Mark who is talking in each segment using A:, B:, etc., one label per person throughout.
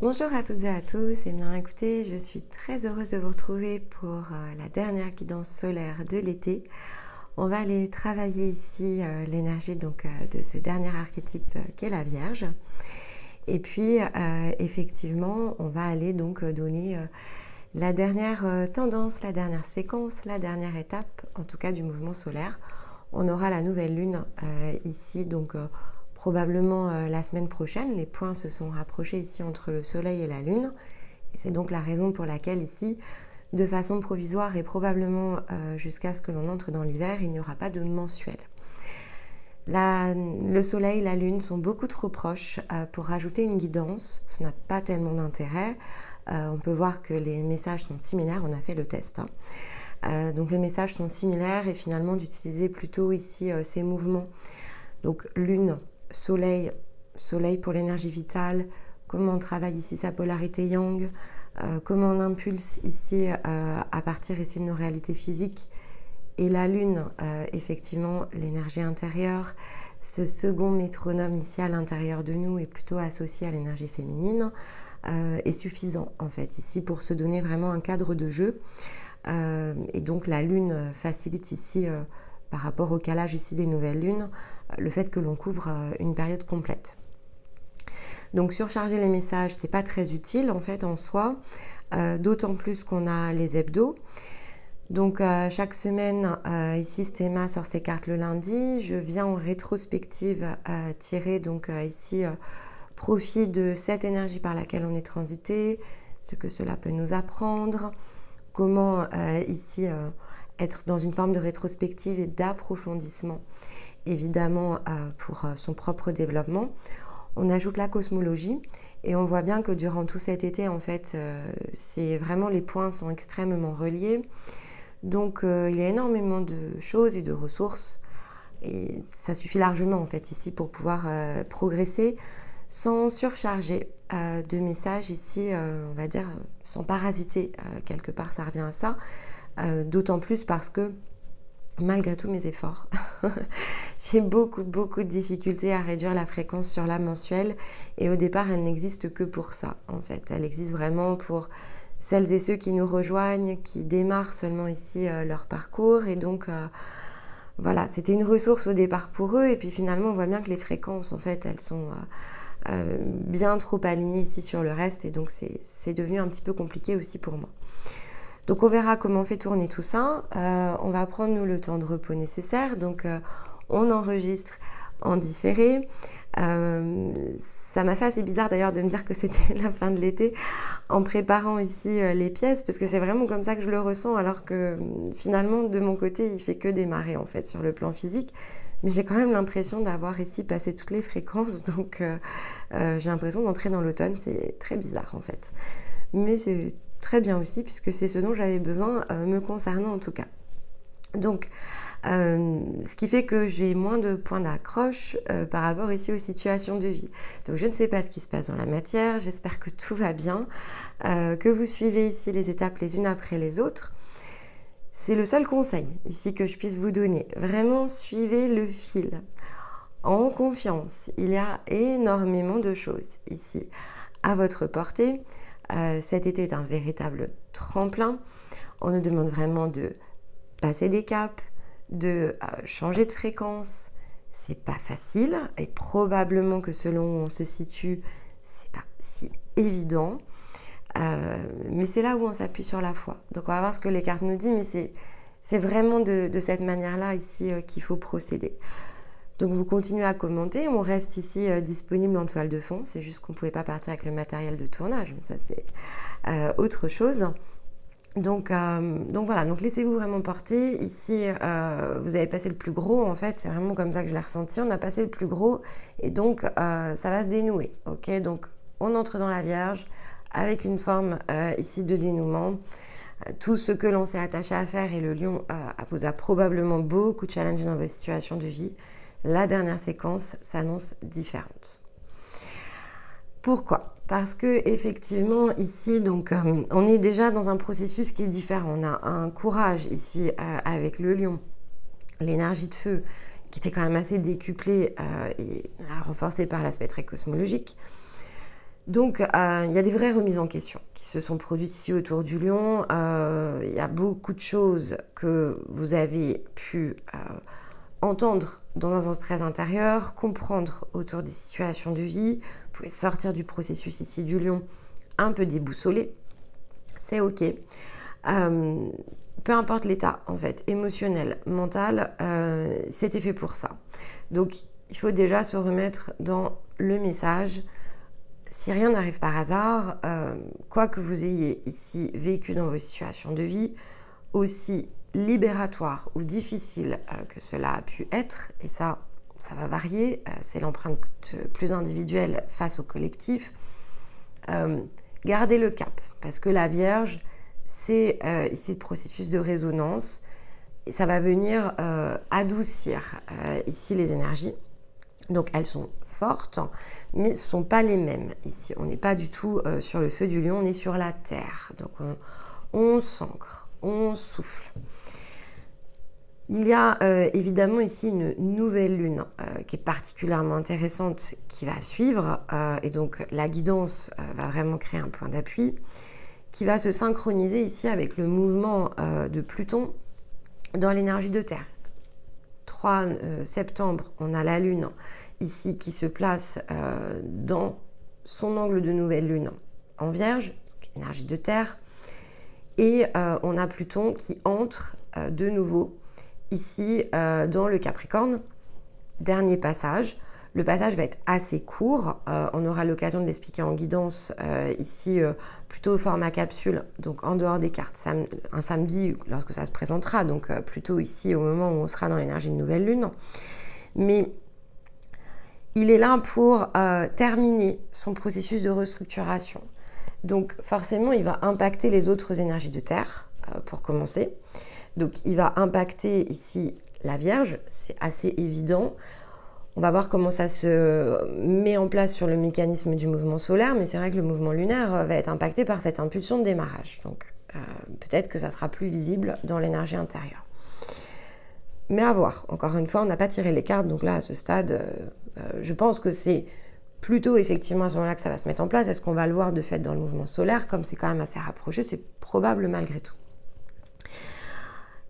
A: Bonjour à toutes et à tous, et bien écoutez, je suis très heureuse de vous retrouver pour la dernière guidance solaire de l'été. On va aller travailler ici l'énergie de ce dernier archétype qu'est la Vierge. Et puis effectivement, on va aller donc donner la dernière tendance, la dernière séquence, la dernière étape, en tout cas du mouvement solaire. On aura la nouvelle lune ici, probablement la semaine prochaine. Les points se sont rapprochés ici entre le soleil et la lune. Et c'est donc la raison pour laquelle ici, de façon provisoire et probablement jusqu'à ce que l'on entre dans l'hiver, il n'y aura pas de mensuel. Le soleil et la lune sont beaucoup trop proches pour rajouter une guidance. Ça n'a pas tellement d'intérêt. On peut voir que les messages sont similaires. On a fait le test. Donc les messages sont similaires et finalement d'utiliser plutôt ici ces mouvements. Donc lune, soleil, soleil pour l'énergie vitale, comment on travaille ici sa polarité yang, comment on impulse ici à partir ici de nos réalités physiques. Et la lune, effectivement, l'énergie intérieure, ce second métronome ici à l'intérieur de nous est plutôt associé à l'énergie féminine, est suffisant en fait ici pour se donner vraiment un cadre de jeu. Et donc la lune facilite ici, par rapport au calage ici des nouvelles lunes, le fait que l'on couvre une période complète. Donc surcharger les messages, c'est pas très utile en fait en soi, d'autant plus qu'on a les hebdos. Donc chaque semaine, ici Stéma sort ses cartes le lundi. Je viens en rétrospective tirer donc ici profit de cette énergie par laquelle on est transité, ce que cela peut nous apprendre, comment ici être dans une forme de rétrospective et d'approfondissement, évidemment pour son propre développement. On ajoute la cosmologie et on voit bien que durant tout cet été, en fait, c'est vraiment les points sont extrêmement reliés. Donc il y a énormément de choses et de ressources et ça suffit largement en fait ici pour pouvoir progresser sans surcharger de messages ici, on va dire sans parasiter quelque part, ça revient à ça, d'autant plus parce que malgré tous mes efforts, j'ai beaucoup de difficultés à réduire la fréquence sur la mensuelle et au départ elle n'existe que pour ça en fait, elle existe vraiment pour celles et ceux qui nous rejoignent, qui démarrent seulement ici leur parcours. Et donc, voilà, c'était une ressource au départ pour eux. Et puis finalement, on voit bien que les fréquences, en fait, elles sont bien trop alignées ici sur le reste. Et donc, c'est devenu un petit peu compliqué aussi pour moi. Donc, on verra comment on fait tourner tout ça. On va prendre, nous, le temps de repos nécessaire. Donc, on enregistre en différé. Ça m'a fait assez bizarre d'ailleurs de me dire que c'était la fin de l'été en préparant ici les pièces parce que c'est vraiment comme ça que je le ressens alors que finalement de mon côté il fait que démarrer en fait sur le plan physique, mais j'ai quand même l'impression d'avoir ici passé toutes les fréquences, donc j'ai l'impression d'entrer dans l'automne. C'est très bizarre en fait, mais c'est très bien aussi puisque c'est ce dont j'avais besoin me concernant en tout cas. Donc ce qui fait que j'ai moins de points d'accroche par rapport ici aux situations de vie. Donc je ne sais pas ce qui se passe dans la matière, j'espère que tout va bien, que vous suivez ici les étapes les unes après les autres. C'est le seul conseil ici que je puisse vous donner. Vraiment suivez le fil, en confiance. Il y a énormément de choses ici à votre portée. Cet été est un véritable tremplin. On nous demande vraiment de passer des caps, de changer de fréquence. C'est pas facile et probablement que selon où on se situe, c'est pas si évident. Mais c'est là où on s'appuie sur la foi. Donc on va voir ce que les cartes nous disent, mais c'est vraiment de cette manière-là ici qu'il faut procéder. Donc vous continuez à commenter, on reste ici disponible en toile de fond. C'est juste qu'on ne pouvait pas partir avec le matériel de tournage, mais ça c'est autre chose. Donc voilà, donc laissez-vous vraiment porter. Ici, vous avez passé le plus gros, en fait, c'est vraiment comme ça que je l'ai ressenti. On a passé le plus gros et donc ça va se dénouer. Ok, donc on entre dans la Vierge avec une forme ici de dénouement. Tout ce que l'on s'est attaché à faire et le lion vous a probablement beaucoup challengé dans vos situations de vie. La dernière séquence s'annonce différente. Pourquoi? Parce que effectivement ici donc on est déjà dans un processus qui est différent. On a un courage ici avec le lion, l'énergie de feu qui était quand même assez décuplée et renforcée par l'aspect très cosmologique. Donc, il y a des vraies remises en question qui se sont produites ici autour du lion. Il y a beaucoup de choses que vous avez pu entendre dans un sens très intérieur, comprendre autour des situations de vie. Vous pouvez sortir du processus ici du lion un peu déboussolé. C'est OK. Peu importe l'état, en fait, émotionnel, mental, c'était fait pour ça. Donc, il faut déjà se remettre dans le message. Si rien n'arrive par hasard, quoi que vous ayez ici vécu dans vos situations de vie, aussi libératoire ou difficile que cela a pu être, et ça va varier, c'est l'empreinte plus individuelle face au collectif, gardez le cap, parce que la Vierge, c'est ici le processus de résonance, et ça va venir adoucir ici les énergies. Donc elles sont fortes, mais ce ne sont pas les mêmes ici. On n'est pas du tout sur le feu du lion, on est sur la terre. Donc on s'ancre, on souffle. Il y a évidemment ici une nouvelle lune qui est particulièrement intéressante qui va suivre. Et donc la guidance va vraiment créer un point d'appui qui va se synchroniser ici avec le mouvement de Pluton dans l'énergie de terre. 3 septembre, on a la lune ici qui se place dans son angle de nouvelle lune en Vierge, énergie de terre, et on a Pluton qui entre de nouveau ici dans le Capricorne. Dernier passage. Le passage va être assez court. On aura l'occasion de l'expliquer en guidance ici plutôt au format capsule, donc en dehors des cartes, un samedi lorsque ça se présentera, donc plutôt ici au moment où on sera dans l'énergie de nouvelle lune. Mais il est là pour terminer son processus de restructuration. Donc forcément, il va impacter les autres énergies de terre pour commencer. Donc il va impacter ici la Vierge, c'est assez évident. On va voir comment ça se met en place sur le mécanisme du mouvement solaire, mais c'est vrai que le mouvement lunaire va être impacté par cette impulsion de démarrage. Donc peut-être que ça sera plus visible dans l'énergie intérieure. Mais à voir. Encore une fois, on n'a pas tiré les cartes, donc là, à ce stade, je pense que c'est plutôt effectivement à ce moment-là que ça va se mettre en place. Est-ce qu'on va le voir de fait dans le mouvement solaire? Comme c'est quand même assez rapproché, c'est probable malgré tout.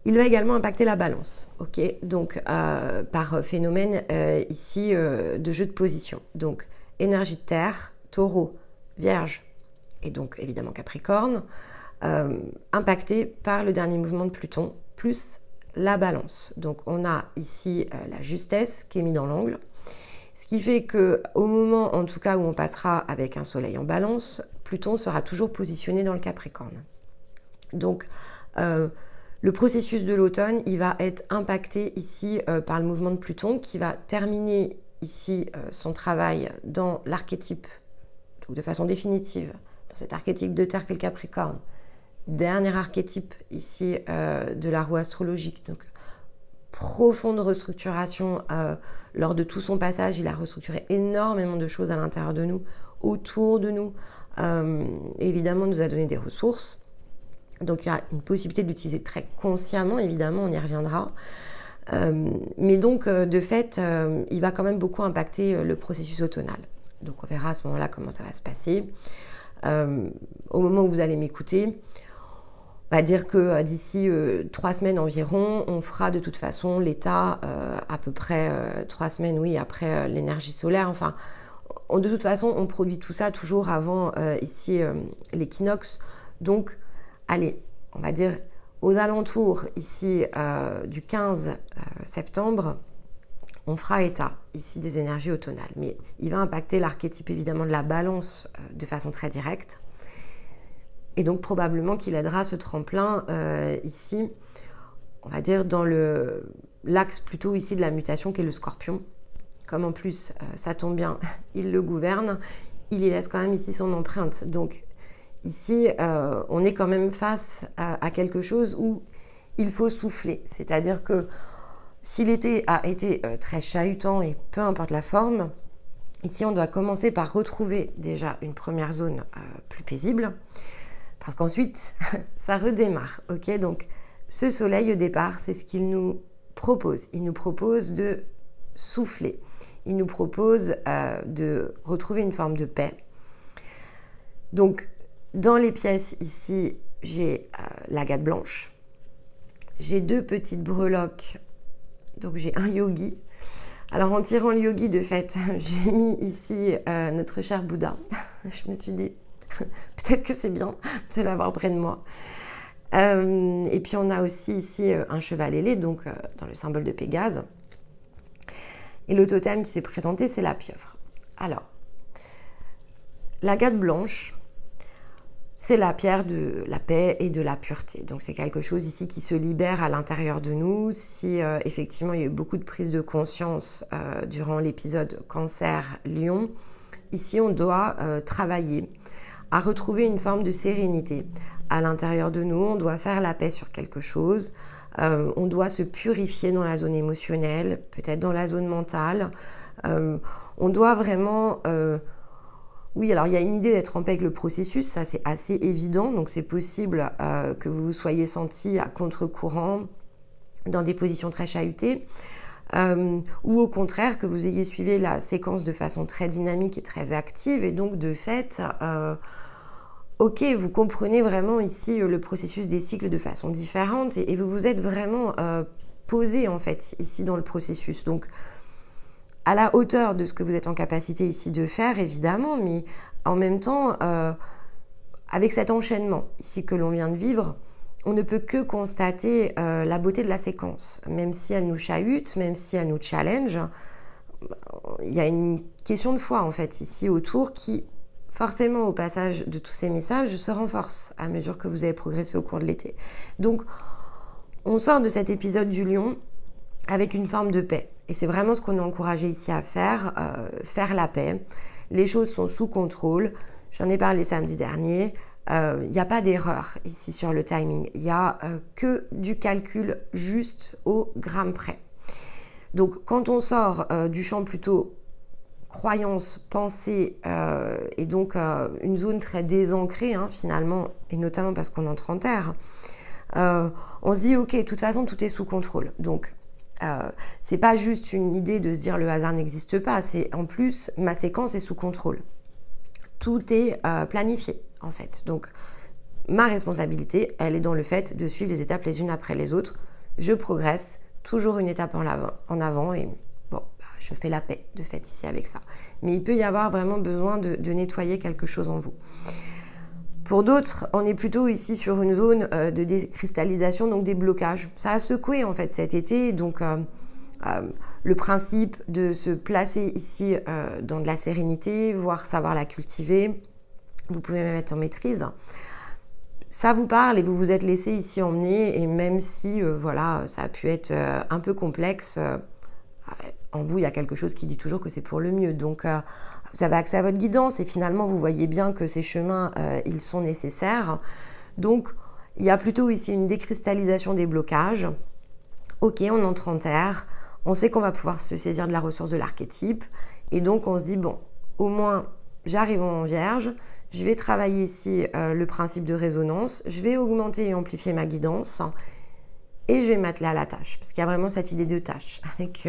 A: Il va également impacter la balance, ok, donc par phénomène ici de jeu de position. Donc énergie de terre, taureau, vierge et donc évidemment capricorne, impacté par le dernier mouvement de Pluton, plus la balance. Donc on a ici la justesse qui est mise dans l'angle, ce qui fait qu'au moment en tout cas où on passera avec un soleil en balance, Pluton sera toujours positionné dans le Capricorne. Donc le processus de l'automne, il va être impacté ici par le mouvement de Pluton qui va terminer ici son travail dans l'archétype, donc de façon définitive, dans cet archétype de terre qu'est le Capricorne. Dernier archétype ici de la roue astrologique, donc profonde restructuration lors de tout son passage. Il a restructuré énormément de choses à l'intérieur de nous, autour de nous, évidemment nous a donné des ressources. Donc il y a une possibilité de l'utiliser très consciemment, évidemment, on y reviendra. Mais donc, de fait, il va quand même beaucoup impacter le processus automnal. Donc on verra à ce moment-là comment ça va se passer. Au moment où vous allez m'écouter, on va dire que d'ici 3 semaines environ, on fera de toute façon l'état à peu près 3 semaines, oui, après l'énergie solaire. Enfin, de toute façon, on produit tout ça toujours avant ici l'équinoxe. Donc, allez, on va dire aux alentours ici du 15 septembre, on fera état ici des énergies automnales. Mais il va impacter l'archétype évidemment de la balance de façon très directe. Et donc probablement qu'il aidera ce tremplin ici, on va dire dans l'axe plutôt ici de la mutation qui est le Scorpion. Comme en plus ça tombe bien, il le gouverne, il y laisse quand même ici son empreinte. Donc ici, on est quand même face à quelque chose où il faut souffler. C'est-à-dire que si l'été a été très chahutant et peu importe la forme, ici on doit commencer par retrouver déjà une première zone plus paisible. Parce qu'ensuite, ça redémarre. Ok, donc ce soleil au départ, c'est ce qu'il nous propose. Il nous propose de souffler. Il nous propose de retrouver une forme de paix. Donc, dans les pièces ici, j'ai l'agate blanche. J'ai 2 petites breloques. Donc, j'ai un yogi. Alors, en tirant le yogi, de fait, j'ai mis ici notre cher Bouddha. Je me suis dit, peut-être que c'est bien de l'avoir près de moi. Et puis, on a aussi ici un cheval ailé, donc dans le symbole de Pégase. Et le totem qui s'est présenté, c'est la pieuvre. Alors, l'agate blanche, c'est la pierre de la paix et de la pureté. Donc c'est quelque chose ici qui se libère à l'intérieur de nous. Si effectivement il y a eu beaucoup de prise de conscience durant l'épisode Cancer-Lion, ici on doit travailler à retrouver une forme de sérénité à l'intérieur de nous. On doit faire la paix sur quelque chose. On doit se purifier dans la zone émotionnelle, peut-être dans la zone mentale. On doit vraiment... Oui, alors il y a une idée d'être en paix avec le processus, ça c'est assez évident, donc c'est possible que vous vous soyez senti à contre-courant dans des positions très chahutées, ou au contraire que vous ayez suivi la séquence de façon très dynamique et très active, et donc de fait, ok, vous comprenez vraiment ici le processus des cycles de façon différente, et vous vous êtes vraiment posé en fait ici dans le processus. Donc, à la hauteur de ce que vous êtes en capacité ici de faire, évidemment, mais en même temps, avec cet enchaînement ici que l'on vient de vivre, on ne peut que constater la beauté de la séquence. Même si elle nous chahute, même si elle nous challenge, il y a une question de foi, en fait, ici autour qui, forcément, au passage de tous ces messages, se renforce à mesure que vous avez progressé au cours de l'été. Donc, on sort de cet épisode du lion avec une forme de paix. Et c'est vraiment ce qu'on est encouragé ici à faire, faire la paix. Les choses sont sous contrôle. J'en ai parlé samedi dernier. Il n'y a pas d'erreur ici sur le timing. Il n'y a que du calcul juste au gramme près. Donc, quand on sort du champ plutôt croyance, pensée, et donc une zone très désancrée, finalement, et notamment parce qu'on entre en terre, on se dit, ok, de toute façon, tout est sous contrôle. Donc, c'est pas juste une idée de se dire le hasard n'existe pas, c'est en plus ma séquence est sous contrôle. Tout est planifié en fait. Donc ma responsabilité, elle est dans le fait de suivre les étapes les unes après les autres. Je progresse, toujours une étape en avant et bon, je fais la paix de fait ici avec ça. Mais il peut y avoir vraiment besoin de nettoyer quelque chose en vous. Pour d'autres, on est plutôt ici sur une zone de décristallisation, donc des blocages. Ça a secoué en fait cet été, donc le principe de se placer ici dans de la sérénité, voire savoir la cultiver, vous pouvez même être en maîtrise. Ça vous parle et vous vous êtes laissé ici emmener, et même si voilà, ça a pu être un peu complexe, en vous, il y a quelque chose qui dit toujours que c'est pour le mieux. Donc, vous avez accès à votre guidance et finalement, vous voyez bien que ces chemins, ils sont nécessaires. Donc, il y a plutôt ici une décristallisation des blocages. Ok, on entre en terre. On sait qu'on va pouvoir se saisir de la ressource de l'archétype. Et donc, on se dit, bon, au moins, j'arrive en vierge. Je vais travailler ici le principe de résonance. Je vais augmenter et amplifier ma guidance. Et je vais m'atteler à la tâche, parce qu'il y a vraiment cette idée de tâche. Avec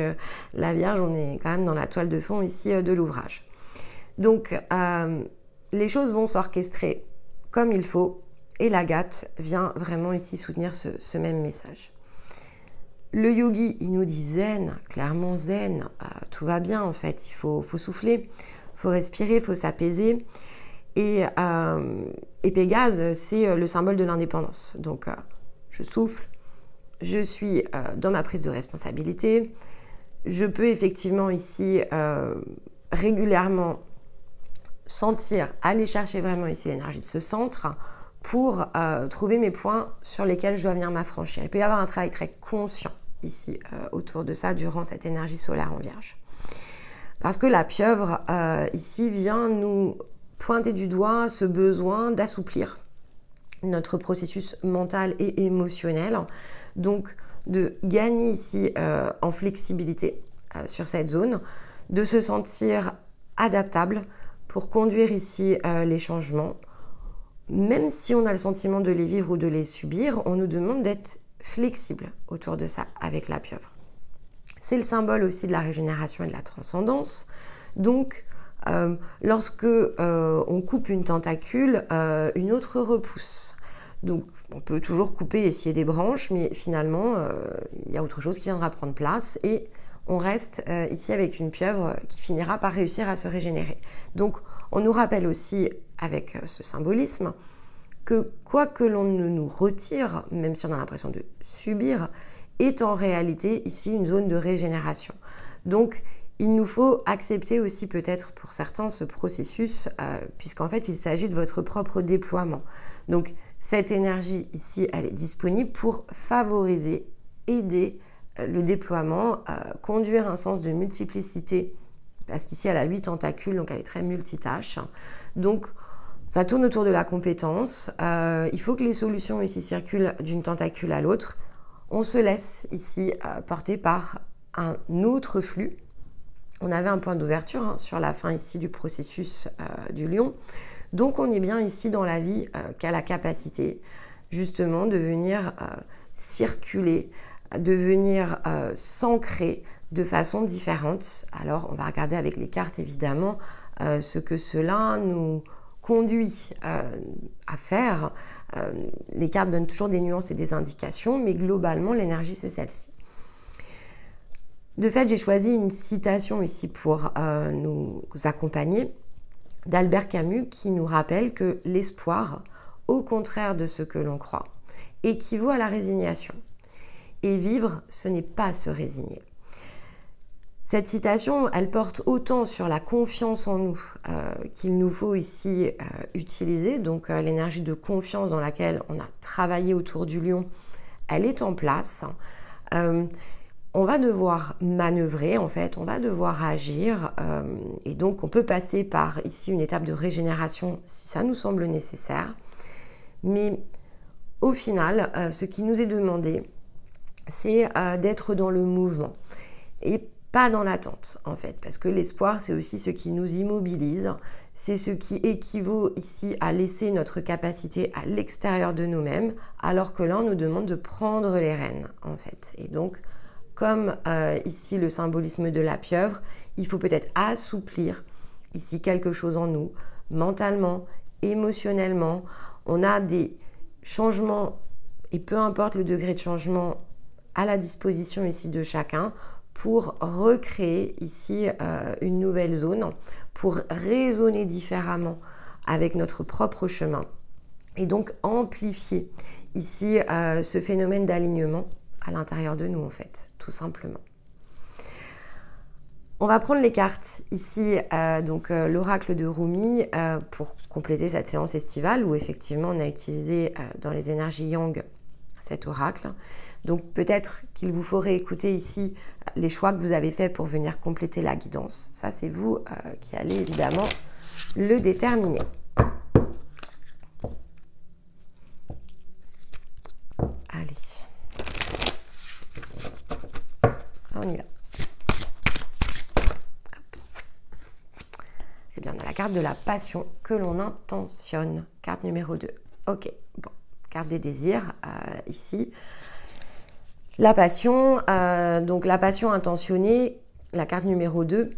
A: la Vierge, on est quand même dans la toile de fond ici de l'ouvrage. Donc, les choses vont s'orchestrer comme il faut, et l'agate vient vraiment ici soutenir ce même message. Le yogi, il nous dit zen, clairement zen, tout va bien en fait, il faut souffler, il faut respirer, il faut s'apaiser. Et Pégase, c'est le symbole de l'indépendance. Donc, je souffle. Je suis dans ma prise de responsabilité. Je peux effectivement ici régulièrement sentir, aller chercher vraiment ici l'énergie de ce centre pour trouver mes points sur lesquels je dois venir m'affranchir. Il peut y avoir un travail très conscient ici autour de ça durant cette énergie solaire en Vierge. Parce que la pieuvre ici vient nous pointer du doigt ce besoin d'assouplir notre processus mental et émotionnel. Donc, de gagner ici en flexibilité sur cette zone, de se sentir adaptable pour conduire ici les changements. Même si on a le sentiment de les vivre ou de les subir, on nous demande d'être flexible autour de ça avec la pieuvre. C'est le symbole aussi de la régénération et de la transcendance. Donc, Lorsque on coupe une tentacule, une autre repousse. Donc on peut toujours couper et scier des branches, mais finalement il y a autre chose qui viendra prendre place et on reste ici avec une pieuvre qui finira par réussir à se régénérer. Donc on nous rappelle aussi avec ce symbolisme que quoi que l'on ne nous retire, même si on a l'impression de subir, est en réalité ici une zone de régénération. Donc il nous faut accepter aussi peut-être pour certains ce processus, puisqu'en fait il s'agit de votre propre déploiement. Donc cette énergie ici, elle est disponible pour favoriser, aider le déploiement, conduire un sens de multiplicité, parce qu'ici elle a 8 tentacules, donc elle est très multitâche. Donc ça tourne autour de la compétence. Il faut que les solutions ici circulent d'une tentacule à l'autre. On se laisse ici porter par un autre flux. On avait un point d'ouverture sur la fin ici du processus du lion. Donc on est bien ici dans la vie qui a la capacité justement de venir circuler, de venir s'ancrer de façon différente. Alors on va regarder avec les cartes évidemment ce que cela nous conduit à faire. Les cartes donnent toujours des nuances et des indications, mais globalement l'énergie c'est celle-ci. De fait, j'ai choisi une citation ici pour nous accompagner d'Albert Camus qui nous rappelle que l'espoir, au contraire de ce que l'on croit, équivaut à la résignation. Et vivre, ce n'est pas se résigner. Cette citation, elle porte autant sur la confiance en nous qu'il nous faut ici utiliser. Donc l'énergie de confiance dans laquelle on a travaillé autour du lion, elle est en place. On va devoir manœuvrer, en fait, on va devoir agir et donc on peut passer par ici une étape de régénération si ça nous semble nécessaire. Mais au final, ce qui nous est demandé, c'est d'être dans le mouvement et pas dans l'attente, en fait, parce que l'espoir, c'est aussi ce qui nous immobilise, c'est ce qui équivaut ici à laisser notre capacité à l'extérieur de nous-mêmes, alors que là, on nous demande de prendre les rênes, en fait. Et donc, comme ici le symbolisme de la pieuvre, il faut peut-être assouplir ici quelque chose en nous, mentalement, émotionnellement. On a des changements, et peu importe le degré de changement, à la disposition ici de chacun pour recréer ici une nouvelle zone, pour raisonner différemment avec notre propre chemin et donc amplifier ici ce phénomène d'alignement à l'intérieur de nous, en fait, tout simplement. On va prendre les cartes ici, l'oracle de Rumi pour compléter cette séance estivale où effectivement on a utilisé dans les énergies yang cet oracle. Donc peut-être qu'il vous faut réécouter ici les choix que vous avez faits pour venir compléter la guidance. Ça, c'est vous qui allez évidemment le déterminer. Allez. On y va. Eh bien, on a la carte de la passion que l'on intentionne. Carte numéro 2. Ok, bon. Carte des désirs, ici. La passion, donc la passion intentionnée, la carte numéro 2.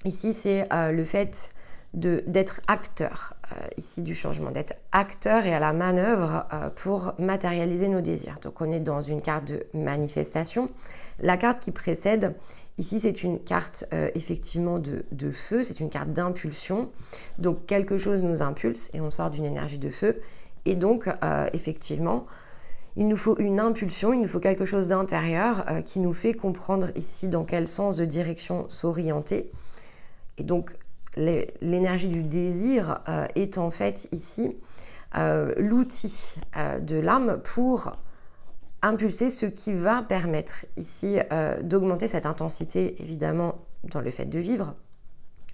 A: Ici, c'est le fait d'être acteur, ici du changement, d'être acteur et à la manœuvre pour matérialiser nos désirs. Donc, on est dans une carte de manifestation. La carte qui précède, ici, c'est une carte effectivement de feu, c'est une carte d'impulsion. Donc, quelque chose nous impulse et on sort d'une énergie de feu. Et donc, effectivement, il nous faut une impulsion, il nous faut quelque chose d'intérieur qui nous fait comprendre ici dans quel sens de direction s'orienter. Et donc, l'énergie du désir est en fait ici l'outil de l'âme pour impulser ce qui va permettre ici d'augmenter cette intensité, évidemment, dans le fait de vivre.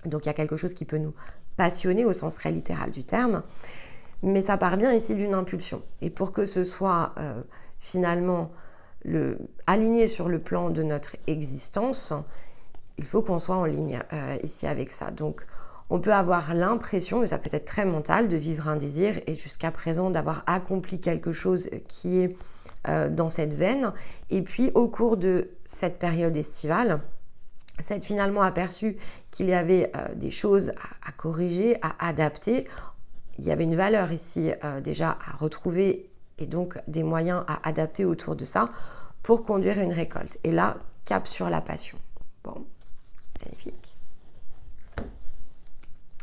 A: Donc, il y a quelque chose qui peut nous passionner au sens très littéral du terme. Mais ça part bien ici d'une impulsion. Et pour que ce soit finalement aligné sur le plan de notre existence, il faut qu'on soit en ligne ici avec ça. Donc, on peut avoir l'impression, et ça peut être très mental, de vivre un désir et jusqu'à présent d'avoir accompli quelque chose qui est dans cette veine. Et puis, au cours de cette période estivale, s'être finalement aperçu qu'il y avait des choses à corriger, à adapter. Il y avait une valeur ici déjà à retrouver et donc des moyens à adapter autour de ça pour conduire une récolte. Et là, cap sur la passion. Bon, magnifique.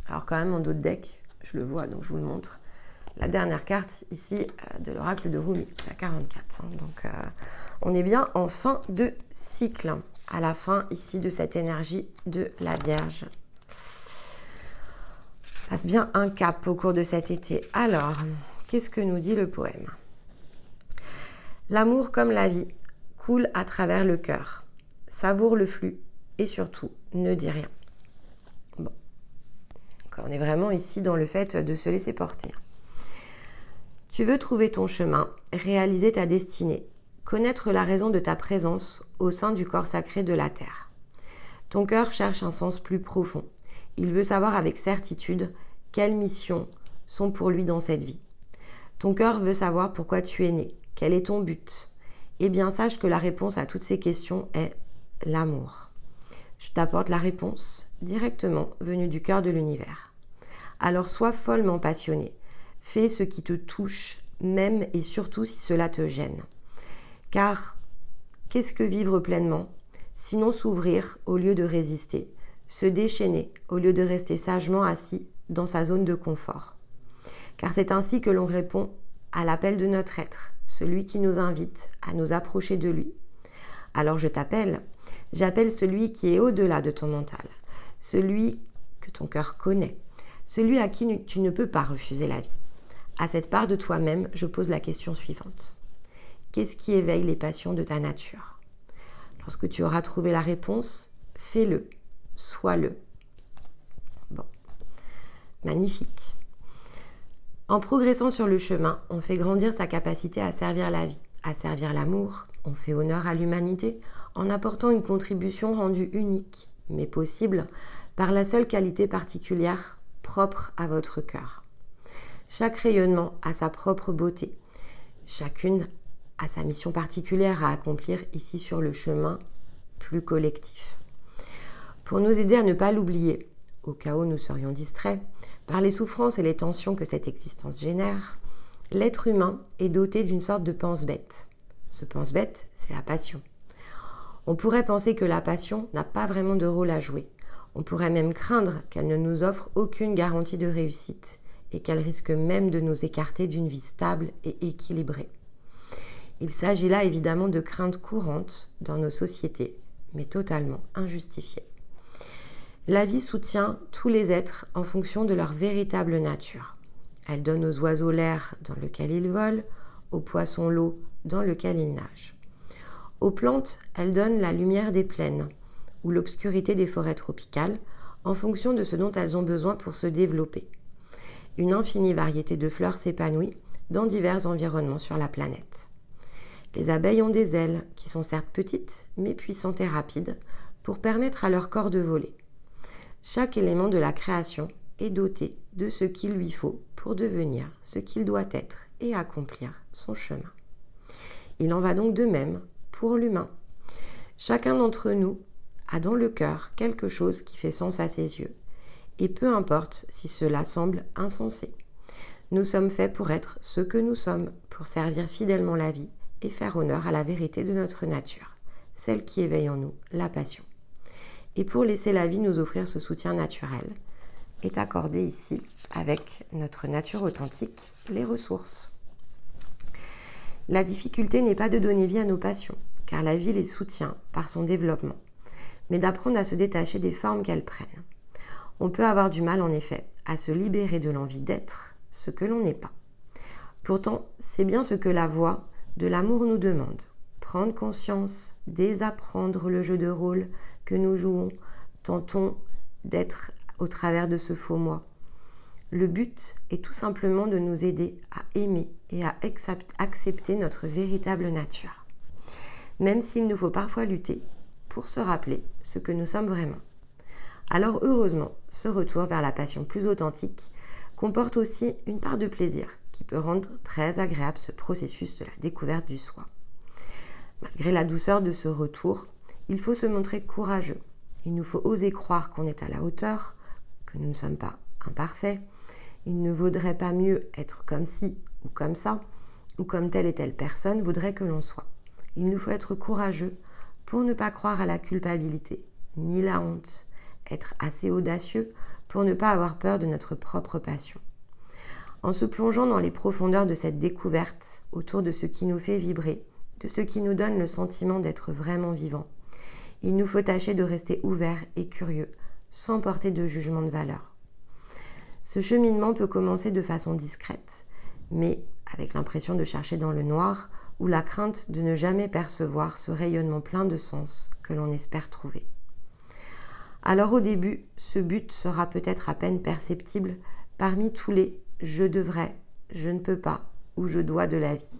A: Alors quand même en dos de deck, je le vois, donc je vous le montre. La dernière carte ici de l'oracle de Rumi, la 44. Donc on est bien en fin de cycle, à la fin ici de cette énergie de la Vierge. Passe bien un cap au cours de cet été. Alors, qu'est-ce que nous dit le poème? L'amour comme la vie coule à travers le cœur. Savoure le flux et surtout, ne dis rien. Bon. Donc, on est vraiment ici dans le fait de se laisser porter. Tu veux trouver ton chemin, réaliser ta destinée, connaître la raison de ta présence au sein du corps sacré de la Terre. Ton cœur cherche un sens plus profond. Il veut savoir avec certitude quelles missions sont pour lui dans cette vie. Ton cœur veut savoir pourquoi tu es né, quel est ton but. Eh bien, sache que la réponse à toutes ces questions est l'amour. Je t'apporte la réponse directement venue du cœur de l'univers. Alors sois follement passionné. Fais ce qui te touche, même et surtout si cela te gêne. Car qu'est-ce que vivre pleinement, sinon s'ouvrir au lieu de résister, se déchaîner au lieu de rester sagement assis dans sa zone de confort. Car c'est ainsi que l'on répond à l'appel de notre être, celui qui nous invite à nous approcher de lui. Alors je t'appelle, j'appelle celui qui est au-delà de ton mental, celui que ton cœur connaît, celui à qui tu ne peux pas refuser la vie. À cette part de toi-même, je pose la question suivante. Qu'est-ce qui éveille les passions de ta nature? Lorsque tu auras trouvé la réponse, fais-le, sois-le. Bon, magnifique. En progressant sur le chemin, on fait grandir sa capacité à servir la vie, à servir l'amour, on fait honneur à l'humanité en apportant une contribution rendue unique, mais possible, par la seule qualité particulière propre à votre cœur. Chaque rayonnement a sa propre beauté, chacune a sa mission particulière à accomplir ici sur le chemin plus collectif. Pour nous aider à ne pas l'oublier, au cas où nous serions distraits, par les souffrances et les tensions que cette existence génère, l'être humain est doté d'une sorte de pense-bête. Ce pense-bête, c'est la passion. On pourrait penser que la passion n'a pas vraiment de rôle à jouer. On pourrait même craindre qu'elle ne nous offre aucune garantie de réussite et qu'elle risque même de nous écarter d'une vie stable et équilibrée. Il s'agit là évidemment de craintes courantes dans nos sociétés, mais totalement injustifiées. La vie soutient tous les êtres en fonction de leur véritable nature. Elle donne aux oiseaux l'air dans lequel ils volent, aux poissons l'eau dans lequel ils nagent. Aux plantes, elle donne la lumière des plaines ou l'obscurité des forêts tropicales en fonction de ce dont elles ont besoin pour se développer. Une infinie variété de fleurs s'épanouit dans divers environnements sur la planète. Les abeilles ont des ailes qui sont certes petites mais puissantes et rapides pour permettre à leur corps de voler. Chaque élément de la création est doté de ce qu'il lui faut pour devenir ce qu'il doit être et accomplir son chemin. Il en va donc de même pour l'humain. Chacun d'entre nous a dans le cœur quelque chose qui fait sens à ses yeux, et peu importe si cela semble insensé. Nous sommes faits pour être ce que nous sommes, pour servir fidèlement la vie et faire honneur à la vérité de notre nature, celle qui éveille en nous la passion. Et pour laisser la vie nous offrir ce soutien naturel, est accordé ici, avec notre nature authentique, les ressources. La difficulté n'est pas de donner vie à nos passions, car la vie les soutient par son développement, mais d'apprendre à se détacher des formes qu'elles prennent. On peut avoir du mal, en effet, à se libérer de l'envie d'être ce que l'on n'est pas. Pourtant, c'est bien ce que la voie de l'amour nous demande. Prendre conscience, désapprendre le jeu de rôle que nous jouons, tentons d'être au travers de ce faux moi. Le but est tout simplement de nous aider à aimer et à accepter notre véritable nature, même s'il nous faut parfois lutter pour se rappeler ce que nous sommes vraiment. Alors heureusement, ce retour vers la passion plus authentique comporte aussi une part de plaisir qui peut rendre très agréable ce processus de la découverte du soi. Malgré la douceur de ce retour, il faut se montrer courageux Il nous faut oser croire qu'on est à la hauteur, que nous ne sommes pas imparfaits. Il ne vaudrait pas mieux être comme ci ou comme ça, ou comme telle et telle personne voudrait que l'on soit. Il nous faut être courageux pour ne pas croire à la culpabilité, ni la honte, être assez audacieux pour ne pas avoir peur de notre propre passion. En se plongeant dans les profondeurs de cette découverte autour de ce qui nous fait vibrer, de ce qui nous donne le sentiment d'être vraiment vivant, il nous faut tâcher de rester ouverts et curieux, sans porter de jugement de valeur. Ce cheminement peut commencer de façon discrète, mais avec l'impression de chercher dans le noir ou la crainte de ne jamais percevoir ce rayonnement plein de sens que l'on espère trouver. Alors au début, ce but sera peut-être à peine perceptible parmi tous les « je devrais »,« je ne peux pas » ou « je dois » de la vie.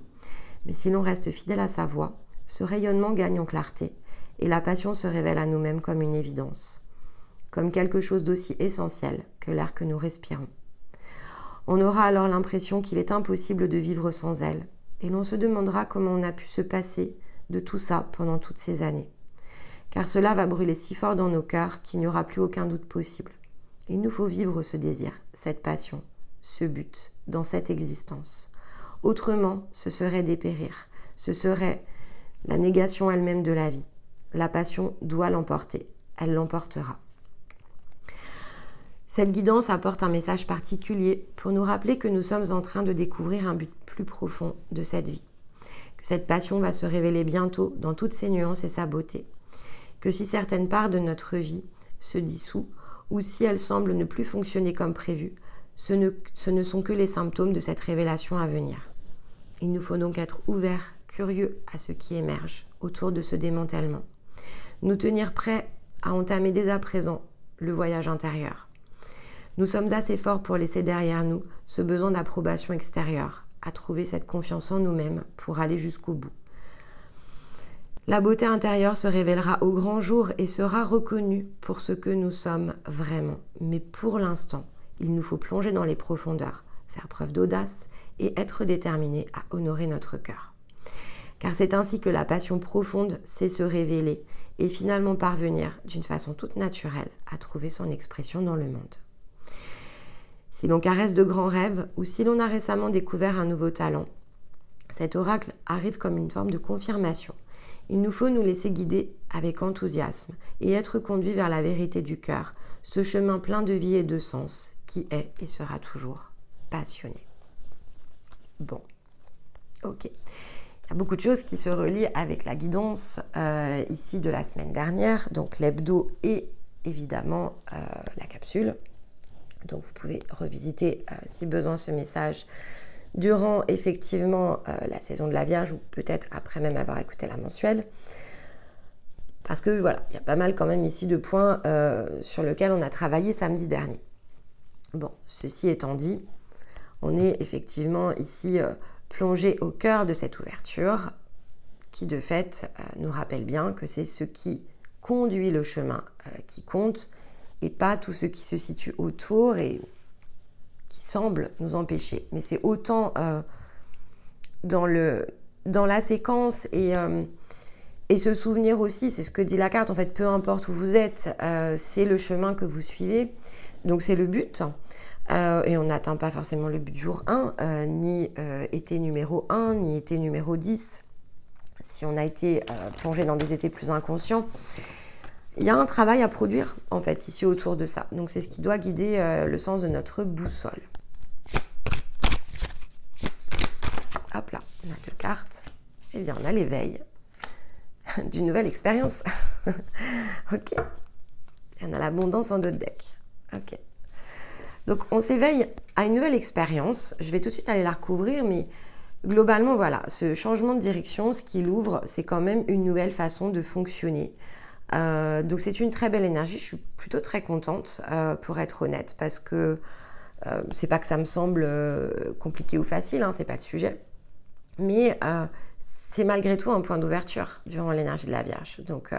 A: Mais si l'on reste fidèle à sa voix, ce rayonnement gagne en clarté et la passion se révèle à nous-mêmes comme une évidence, comme quelque chose d'aussi essentiel que l'air que nous respirons. On aura alors l'impression qu'il est impossible de vivre sans elle et l'on se demandera comment on a pu se passer de tout ça pendant toutes ces années. Car cela va brûler si fort dans nos cœurs qu'il n'y aura plus aucun doute possible. Il nous faut vivre ce désir, cette passion, ce but, dans cette existence. Autrement, ce serait dépérir, ce serait la négation elle-même de la vie. La passion doit l'emporter, elle l'emportera. Cette guidance apporte un message particulier pour nous rappeler que nous sommes en train de découvrir un but plus profond de cette vie, que cette passion va se révéler bientôt dans toutes ses nuances et sa beauté, que si certaines parts de notre vie se dissouent ou si elles semblent ne plus fonctionner comme prévu, ce ne sont que les symptômes de cette révélation à venir. Il nous faut donc être ouverts, curieux à ce qui émerge autour de ce démantèlement. Nous tenir prêts à entamer dès à présent le voyage intérieur. Nous sommes assez forts pour laisser derrière nous ce besoin d'approbation extérieure, à trouver cette confiance en nous-mêmes pour aller jusqu'au bout. La beauté intérieure se révélera au grand jour et sera reconnue pour ce que nous sommes vraiment. Mais pour l'instant, il nous faut plonger dans les profondeurs, faire preuve d'audace et être déterminés à honorer notre cœur. Car c'est ainsi que la passion profonde sait se révéler et finalement parvenir d'une façon toute naturelle à trouver son expression dans le monde. Si l'on caresse de grands rêves ou si l'on a récemment découvert un nouveau talent, cet oracle arrive comme une forme de confirmation. Il nous faut nous laisser guider avec enthousiasme et être conduits vers la vérité du cœur, ce chemin plein de vie et de sens qui est et sera toujours passionné. Bon, ok. Il y a beaucoup de choses qui se relient avec la guidance ici de la semaine dernière, donc l'hebdo et évidemment la capsule. Donc vous pouvez revisiter si besoin ce message durant effectivement la saison de la Vierge ou peut-être après même avoir écouté la mensuelle. Parce que voilà, il y a pas mal quand même ici de points sur lesquels on a travaillé samedi dernier. Bon, ceci étant dit, on est effectivement ici plongé au cœur de cette ouverture qui de fait nous rappelle bien que c'est ce qui conduit le chemin qui compte et pas tout ce qui se situe autour et qui semble nous empêcher. Mais c'est autant dans la séquence et se souvenir aussi, c'est ce que dit la carte, en fait, peu importe où vous êtes, c'est le chemin que vous suivez, donc c'est le but. Et on n'atteint pas forcément le but jour 1, ni été numéro 1, ni été numéro 10, si on a été plongé dans des étés plus inconscients. Il y a un travail à produire, en fait, ici autour de ça. Donc, c'est ce qui doit guider le sens de notre boussole. Hop là, on a 2 cartes. Eh bien, on a l'éveil d'une nouvelle expérience. Ok. Et on a l'abondance en 2 decks. Ok. Donc, on s'éveille à une nouvelle expérience. Je vais tout de suite aller la recouvrir, mais globalement, voilà, ce changement de direction, ce qu'il ouvre, c'est quand même une nouvelle façon de fonctionner. Donc c'est une très belle énergie, je suis plutôt très contente pour être honnête parce que c'est pas que ça me semble compliqué ou facile, hein, c'est pas le sujet, mais c'est malgré tout un point d'ouverture durant l'énergie de la Vierge. Donc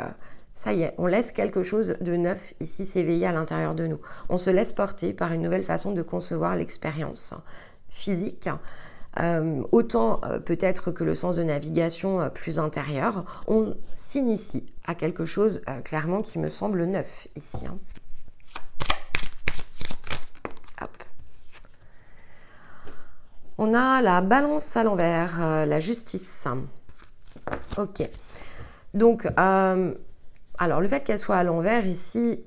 A: ça y est, on laisse quelque chose de neuf ici s'éveiller à l'intérieur de nous. On se laisse porter par une nouvelle façon de concevoir l'expérience physique autant peut-être que le sens de navigation plus intérieur, on s'initie à quelque chose clairement qui me semble neuf ici. Hein. Hop. On a la balance à l'envers, la justice. Ok. Donc, alors le fait qu'elle soit à l'envers ici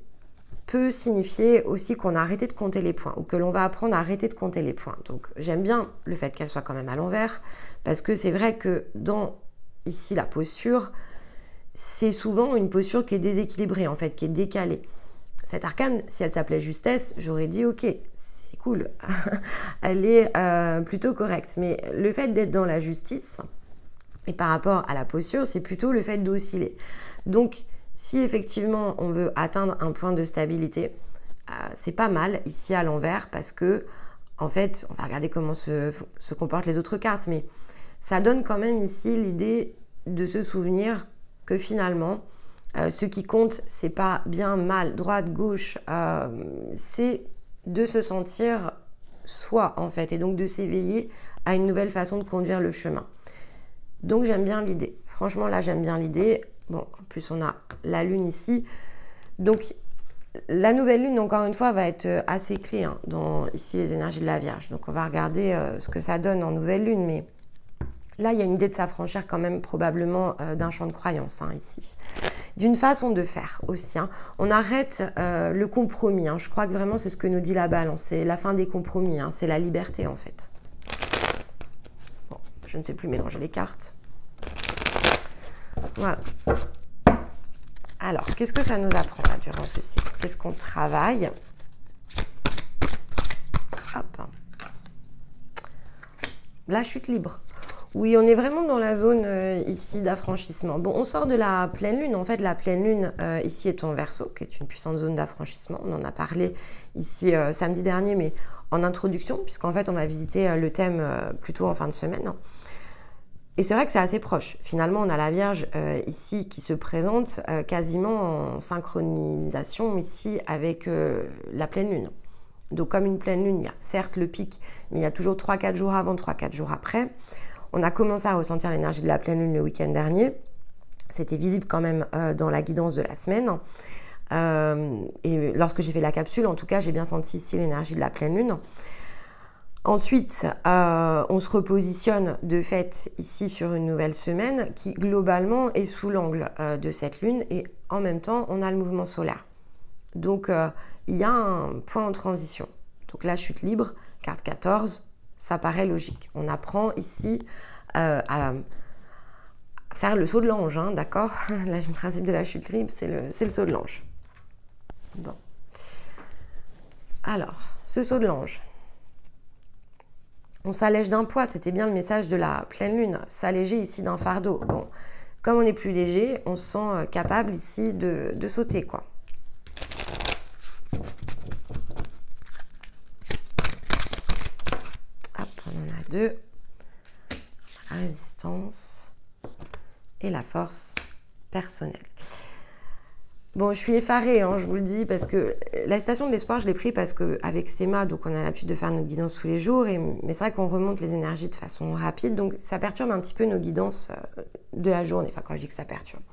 A: peut signifier aussi qu'on a arrêté de compter les points ou que l'on va apprendre à arrêter de compter les points. Donc j'aime bien le fait qu'elle soit quand même à l'envers parce que c'est vrai que dans ici la posture, c'est souvent une posture qui est déséquilibrée en fait, qui est décalée. Cette arcane, si elle s'appelait justesse, j'aurais dit ok, c'est cool, elle est plutôt correcte. Mais le fait d'être dans la justice et par rapport à la posture, c'est plutôt le fait d'osciller. Donc si effectivement on veut atteindre un point de stabilité, c'est pas mal ici à l'envers parce que en fait, on va regarder comment se comportent les autres cartes, mais ça donne quand même ici l'idée de se souvenir que finalement, ce qui compte, c'est pas bien, mal, droite, gauche, c'est de se sentir soi en fait et donc de s'éveiller à une nouvelle façon de conduire le chemin. Donc j'aime bien l'idée. Franchement là j'aime bien l'idée. Bon, en plus on a la lune ici. Donc la nouvelle lune, encore une fois, va être assez clé hein, dans ici les énergies de la Vierge. Donc on va regarder ce que ça donne en nouvelle lune. Mais là, il y a une idée de s'affranchir quand même probablement d'un champ de croyance hein, ici. D'une façon de faire aussi. Hein. On arrête le compromis. Hein. Je crois que vraiment c'est ce que nous dit la Balance. C'est la fin des compromis. Hein. C'est la liberté en fait. Bon, je ne sais plus mélanger les cartes. Voilà. Alors, qu'est-ce que ça nous apprend là durant ce cycle? Qu'est-ce qu'on travaille? Hop. La chute libre. Oui, on est vraiment dans la zone ici d'affranchissement. Bon, on sort de la pleine lune. En fait, la pleine lune ici est en Verseau, qui est une puissante zone d'affranchissement. On en a parlé ici samedi dernier, mais en introduction, puisqu'en fait, on va visiter le thème plutôt en fin de semaine. Hein. Et c'est vrai que c'est assez proche. Finalement, on a la Vierge ici qui se présente quasiment en synchronisation ici avec la pleine lune. Donc comme une pleine lune, il y a certes le pic, mais il y a toujours 3-4 jours avant, 3-4 jours après. On a commencé à ressentir l'énergie de la pleine lune le week-end dernier. C'était visible quand même dans la guidance de la semaine. Et lorsque j'ai fait la capsule, en tout cas, j'ai bien senti ici l'énergie de la pleine lune. Ensuite, on se repositionne de fait ici sur une nouvelle semaine qui globalement est sous l'angle de cette lune et en même temps, on a le mouvement solaire. Donc, il y a un point en transition. Donc, la chute libre, carte 14, ça paraît logique. On apprend ici à faire le saut de l'ange, hein, d'accord? Le principe de la chute libre, c'est le saut de l'ange. Bon. Alors, ce saut de l'ange. On s'allège d'un poids, c'était bien le message de la pleine lune, s'alléger ici d'un fardeau. Bon, comme on est plus léger, on se sent capable ici de sauter, quoi. Hop, on en a deux. La résistance et la force personnelle. Bon, je suis effarée, hein, je vous le dis, parce que la citation de l'espoir, je l'ai pris parce qu'avec Sema, donc on a l'habitude de faire notre guidance tous les jours, mais c'est vrai qu'on remonte les énergies de façon rapide, donc ça perturbe un petit peu nos guidances de la journée. Enfin, quand je dis que ça perturbe,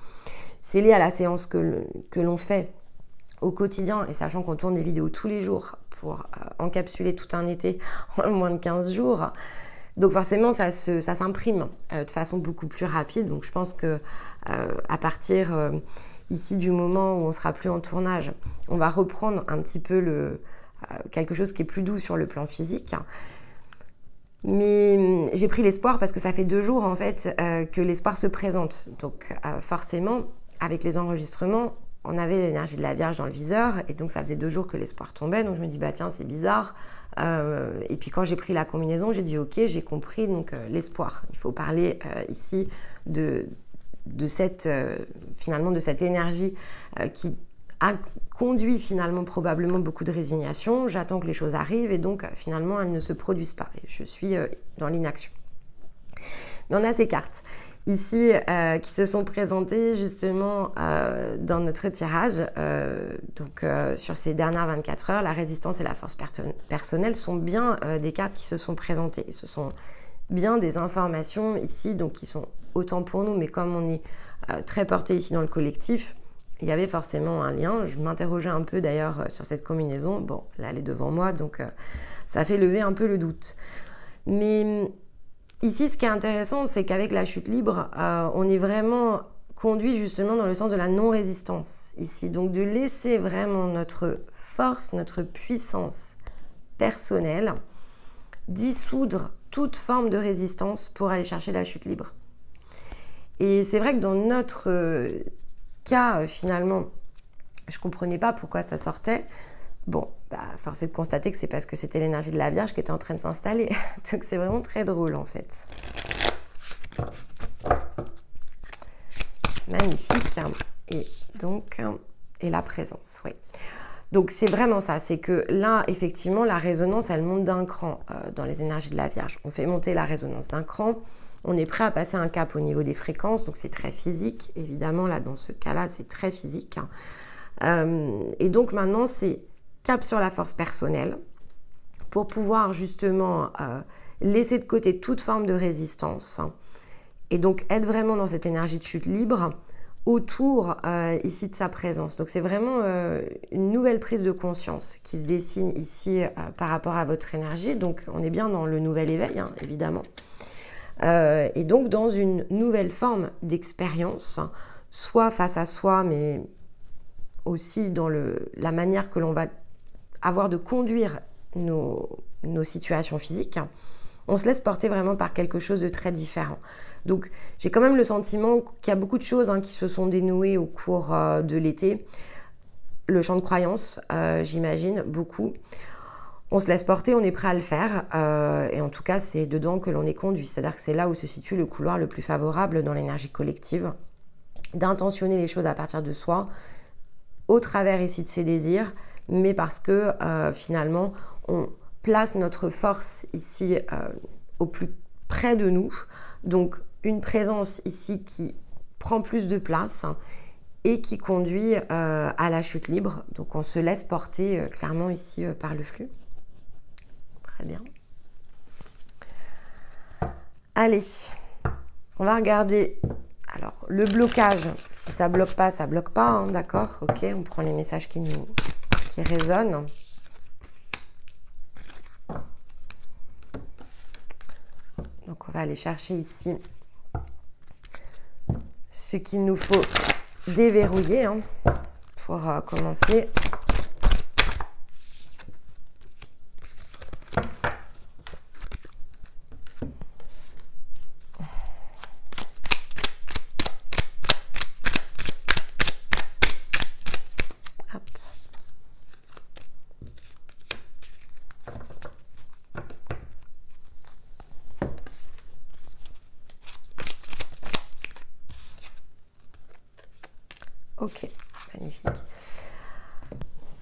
A: c'est lié à la séance que l'on fait au quotidien, et sachant qu'on tourne des vidéos tous les jours pour encapsuler tout un été en moins de 15 jours. Donc forcément, ça s'imprime de façon beaucoup plus rapide. Donc je pense que à partir ici du moment où on sera plus en tournage, on va reprendre un petit peu quelque chose qui est plus doux sur le plan physique. Mais j'ai pris l'espoir parce que ça fait 2 jours en fait que l'espoir se présente. Donc forcément, avec les enregistrements, on avait l'énergie de la Vierge dans le viseur et donc ça faisait 2 jours que l'espoir tombait. Donc je me dis bah tiens, c'est bizarre. Et puis quand j'ai pris la combinaison, j'ai dit ok, j'ai compris, donc l'espoir. Il faut parler ici finalement de cette énergie qui a conduit finalement probablement beaucoup de résignation. J'attends que les choses arrivent et donc finalement elles ne se produisent pas. Et je suis dans l'inaction. Mais on a ces cartes ici qui se sont présentées justement dans notre tirage. Donc sur ces dernières 24 heures, la résistance et la force personnelle sont bien des cartes qui se sont présentées. Et ce sont bien des informations ici, donc qui sont autant pour nous, mais comme on est très porté ici dans le collectif, il y avait forcément un lien. Je m'interrogeais un peu d'ailleurs sur cette combinaison. Bon, là, elle est devant moi, donc ça fait lever un peu le doute. Mais ici, ce qui est intéressant, c'est qu'avec la chute libre, on est vraiment conduit justement dans le sens de la non-résistance ici. Donc de laisser vraiment notre force, notre puissance personnelle dissoudre toute forme de résistance pour aller chercher la chute libre. Et c'est vrai que dans notre cas, finalement, je ne comprenais pas pourquoi ça sortait. Bon, force est de constater que c'est parce que c'était l'énergie de la Vierge qui était en train de s'installer. Donc c'est vraiment très drôle en fait. Magnifique. Et donc, et la présence, oui. Donc c'est vraiment ça, c'est que là, effectivement, la résonance, elle monte d'un cran dans les énergies de la Vierge. On fait monter la résonance d'un cran. On est prêt à passer un cap au niveau des fréquences, donc c'est très physique. Évidemment, là, dans ce cas-là, c'est très physique. Et donc maintenant, c'est cap sur la force personnelle pour pouvoir justement laisser de côté toute forme de résistance et donc être vraiment dans cette énergie de chute libre autour ici de sa présence. Donc c'est vraiment une nouvelle prise de conscience qui se dessine ici par rapport à votre énergie. Donc on est bien dans le nouvel éveil, hein, évidemment. Et donc dans une nouvelle forme d'expérience, soit face à soi, mais aussi dans la manière que l'on va avoir de conduire nos situations physiques. On se laisse porter vraiment par quelque chose de très différent. Donc j'ai quand même le sentiment qu'il y a beaucoup de choses qui se sont dénouées au cours de l'été. Le champ de croyance, j'imagine, beaucoup. On se laisse porter, on est prêt à le faire, et en tout cas, c'est dedans que l'on est conduit. C'est-à-dire que c'est là où se situe le couloir le plus favorable dans l'énergie collective, d'intentionner les choses à partir de soi, au travers ici de ses désirs, mais parce que finalement, on place notre force ici au plus près de nous. Donc, une présence ici qui prend plus de place et qui conduit à la chute libre. Donc, on se laisse porter clairement ici par le flux. Très bien. Allez, on va regarder. Alors, le blocage, si ça bloque pas, hein, d'accord? Ok, on prend les messages qui résonnent. Donc, on va aller chercher ici ce qu'il nous faut déverrouiller pour commencer. Ok, magnifique.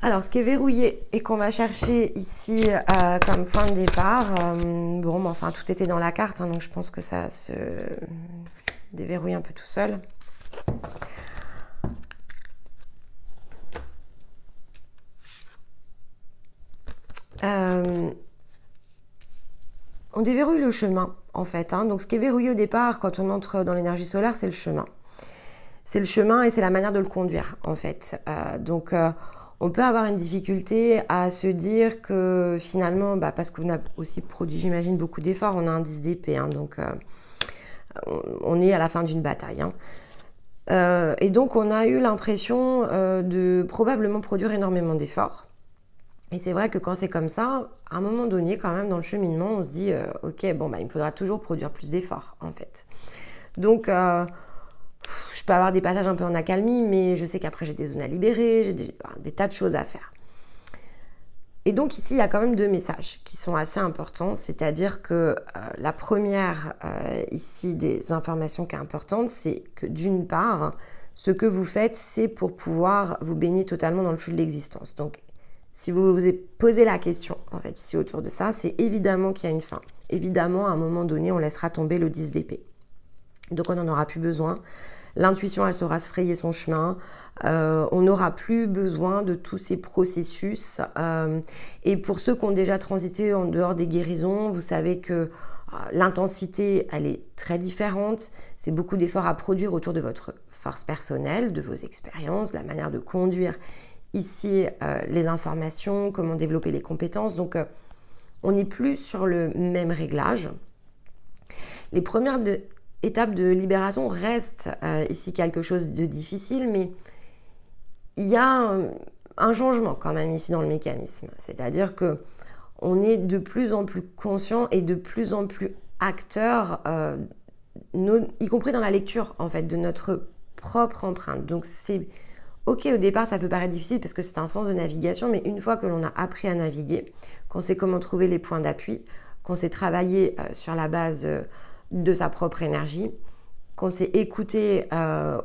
A: Alors, ce qui est verrouillé et qu'on va chercher ici comme point de départ, bon, enfin, tout était dans la carte, donc je pense que ça se déverrouille un peu tout seul. On déverrouille le chemin, en fait. Donc, ce qui est verrouillé au départ, quand on entre dans l'énergie solaire, c'est le chemin. C'est le chemin et c'est la manière de le conduire, en fait. Donc, on peut avoir une difficulté à se dire que finalement, parce qu'on a aussi produit, j'imagine, beaucoup d'efforts, on a un 10 d'épée, donc on est à la fin d'une bataille. Et donc, on a eu l'impression de probablement produire énormément d'efforts. Et c'est vrai que quand c'est comme ça, à un moment donné, quand même, dans le cheminement, on se dit, ok, bon, il me faudra toujours produire plus d'efforts, en fait. Donc, je peux avoir des passages un peu en accalmie, mais je sais qu'après, j'ai des zones à libérer, j'ai des tas de choses à faire. Et donc, ici, il y a quand même deux messages qui sont assez importants. C'est-à-dire que la première, ici, des informations qui est importante, c'est que d'une part, ce que vous faites, c'est pour pouvoir vous baigner totalement dans le flux de l'existence. Donc, si vous vous posez la question, en fait, ici autour de ça, c'est évidemment qu'il y a une fin. Évidemment, à un moment donné, on laissera tomber le 10 d'épée. Donc, on n'en aura plus besoin. L'intuition, elle saura se frayer son chemin. On n'aura plus besoin de tous ces processus. Et pour ceux qui ont déjà transité en dehors des guérisons, vous savez que L'intensité, elle est très différente. C'est beaucoup d'efforts à produire autour de votre force personnelle, de vos expériences, la manière de conduire ici les informations, comment développer les compétences. Donc, on n'est plus sur le même réglage. Les premières étapes de libération restent ici quelque chose de difficile, mais il y a un changement quand même ici dans le mécanisme. C'est-à-dire que on est de plus en plus conscient et de plus en plus acteur, y compris dans la lecture en fait, de notre propre empreinte. Donc c'est ok, au départ ça peut paraître difficile parce que c'est un sens de navigation, mais une fois que l'on a appris à naviguer, qu'on sait comment trouver les points d'appui, qu'on sait travailler sur la base de sa propre énergie, qu'on sait écouter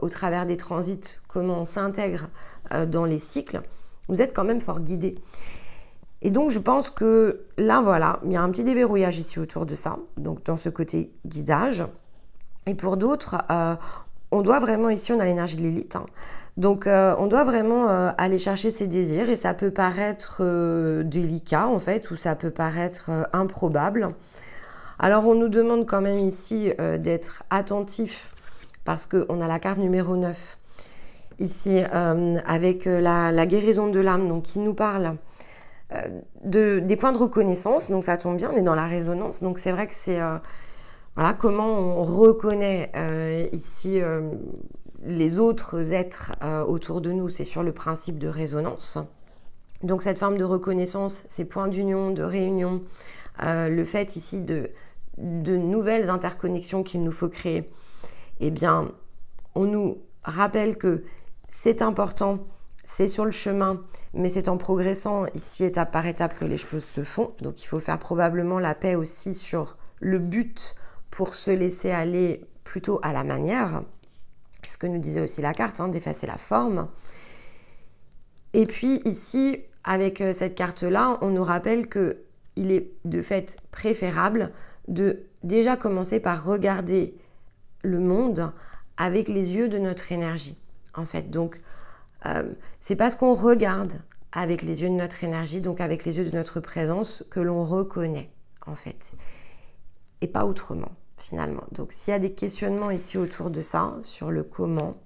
A: au travers des transits comment on s'intègre dans les cycles, vous êtes quand même fort guidé. Et donc, je pense que là, voilà, il y a un petit déverrouillage ici autour de ça, donc dans ce côté guidage. Et pour d'autres, on doit vraiment, ici, on a l'énergie de l'élite, hein. Donc, on doit vraiment aller chercher ses désirs et ça peut paraître délicat, en fait, ou ça peut paraître improbable. Alors, on nous demande quand même ici d'être attentif parce qu'on a la carte numéro 9, ici, avec la guérison de l'âme, donc qui nous parle des points de reconnaissance, donc ça tombe bien, on est dans la résonance, donc c'est vrai que c'est voilà, comment on reconnaît ici les autres êtres autour de nous, c'est sur le principe de résonance. Donc cette forme de reconnaissance, ces points d'union, de réunion, le fait ici de nouvelles interconnexions qu'il nous faut créer, eh bien on nous rappelle que c'est important, c'est sur le chemin, mais c'est en progressant ici étape par étape que les choses se font. Donc il faut faire probablement la paix aussi sur le but pour se laisser aller plutôt à la manière. Ce que nous disait aussi la carte, hein, d'effacer la forme. Et puis ici, avec cette carte-là, on nous rappelle qu'il est de fait préférable de déjà commencer par regarder le monde avec les yeux de notre énergie, en fait. Donc, c'est parce qu'on regarde avec les yeux de notre énergie, donc avec les yeux de notre présence, que l'on reconnaît, en fait. Et pas autrement, finalement. Donc, s'il y a des questionnements ici autour de ça, sur le comment,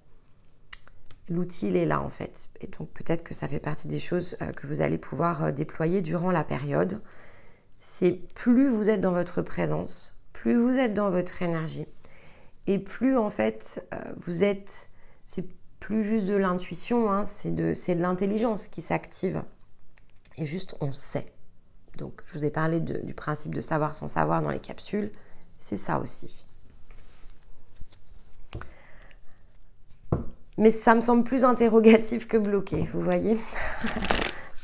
A: l'outil, il est là, en fait. Et donc, peut-être que ça fait partie des choses que vous allez pouvoir déployer durant la période. C'est plus vous êtes dans votre présence, plus vous êtes dans votre énergie, et plus, en fait, vous êtes... C'est plus juste de l'intuition, hein, c'est de l'intelligence qui s'active. Et juste, on sait. Donc, je vous ai parlé du principe de savoir sans savoir dans les capsules. C'est ça aussi. Mais ça me semble plus interrogatif que bloqué, vous voyez.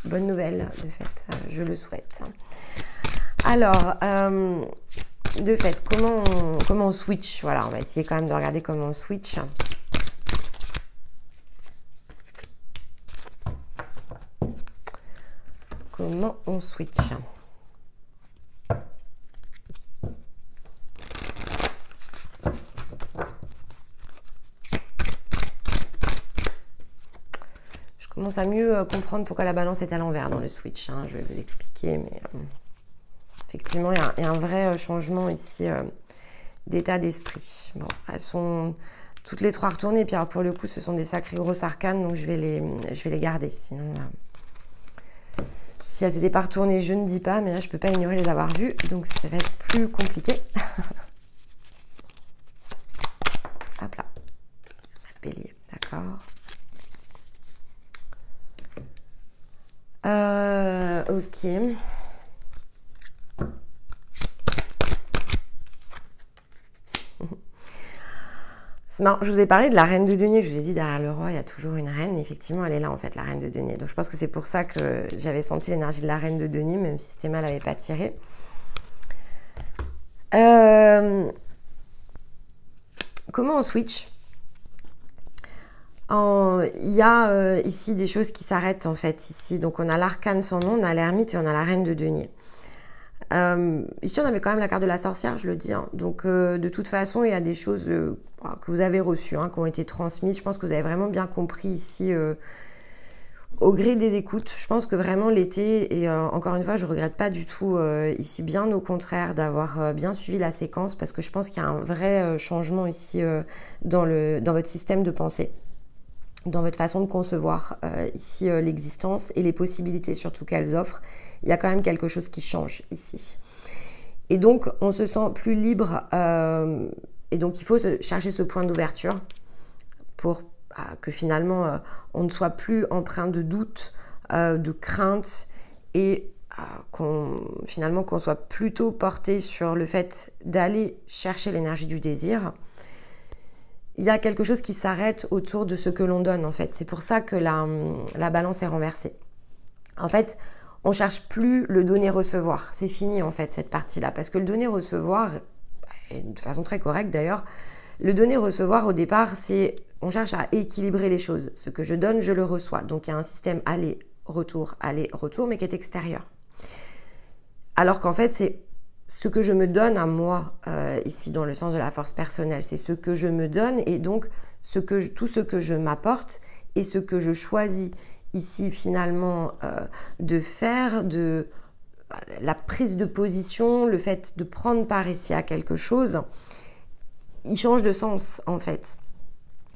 A: Bonne nouvelle, de fait, je le souhaite. Alors, de fait, comment on switch? Voilà, on va essayer quand même de regarder comment on switch. Comment on switch? Je commence à mieux comprendre pourquoi la balance est à l'envers dans le switch, hein. Je vais vous expliquer, mais effectivement, il y a un vrai changement ici d'état d'esprit. Bon, elles sont toutes les trois retournées, puis alors pour le coup, ce sont des sacrés gros arcanes, donc je vais les garder, sinon... Si elles n'étaient pas retournées, je ne dis pas, mais là, je ne peux pas ignorer les avoir vues, donc ça va être plus compliqué. Hop là. Bélier, d'accord. Ok. C'est marrant, je vous ai parlé de la reine de denier, je vous ai dit derrière le roi il y a toujours une reine, et effectivement elle est là en fait, la reine de denier. Donc je pense que c'est pour ça que j'avais senti l'énergie de la reine de denier, même si Stéma l'avait pas tiré. Comment on switch? Il y a ici des choses qui s'arrêtent en fait ici. Donc on a l'arcane sans nom, on a l'ermite et on a la reine de denier. Ici on avait quand même la carte de la sorcière, je le dis, hein. Donc de toute façon il y a des choses que vous avez reçues, hein, qui ont été transmises. Je pense que vous avez vraiment bien compris ici au gré des écoutes. Je pense que vraiment l'été, et encore une fois, je ne regrette pas du tout ici, bien au contraire, d'avoir bien suivi la séquence, parce que je pense qu'il y a un vrai changement ici dans votre système de pensée, dans votre façon de concevoir ici l'existence et les possibilités surtout qu'elles offrent. Il y a quand même quelque chose qui change ici. Et donc, on se sent plus libre, et donc il faut chercher ce point d'ouverture pour que finalement on ne soit plus empreint de doute, de crainte, et finalement qu'on soit plutôt porté sur le fait d'aller chercher l'énergie du désir. Il y a quelque chose qui s'arrête autour de ce que l'on donne en fait. C'est pour ça que la balance est renversée. En fait, on ne cherche plus le donner-recevoir. C'est fini en fait cette partie-là. Parce que le donner-recevoir, de façon très correcte d'ailleurs, le donner-recevoir au départ, c'est on cherche à équilibrer les choses. Ce que je donne, je le reçois. Donc il y a un système aller-retour, mais qui est extérieur. Alors qu'en fait, c'est ce que je me donne à moi, ici dans le sens de la force personnelle. C'est ce que je me donne et donc tout ce que je m'apporte et ce que je choisis ici finalement de faire, de la prise de position, le fait de prendre part ici à quelque chose, il change de sens en fait.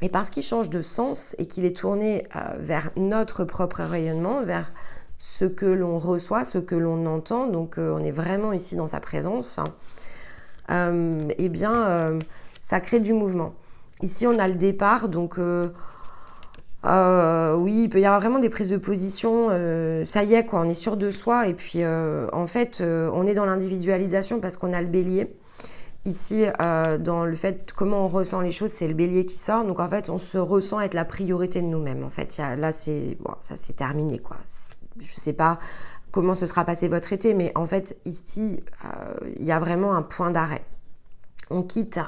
A: Et parce qu'il change de sens et qu'il est tourné vers notre propre rayonnement, vers ce que l'on reçoit, ce que l'on entend, donc on est vraiment ici dans sa présence, eh bien ça crée du mouvement. Ici on a le départ, donc oui, il peut y avoir vraiment des prises de position, ça y est quoi, on est sûr de soi, et puis en fait on est dans l'individualisation parce qu'on a le bélier. Ici, dans le fait comment on ressent les choses, c'est le bélier qui sort. Donc en fait, on se ressent être la priorité de nous-mêmes. En fait, là, ça c'est terminé quoi. Je ne sais pas comment se sera passé votre été, mais en fait, ici, il y a vraiment un point d'arrêt. On quitte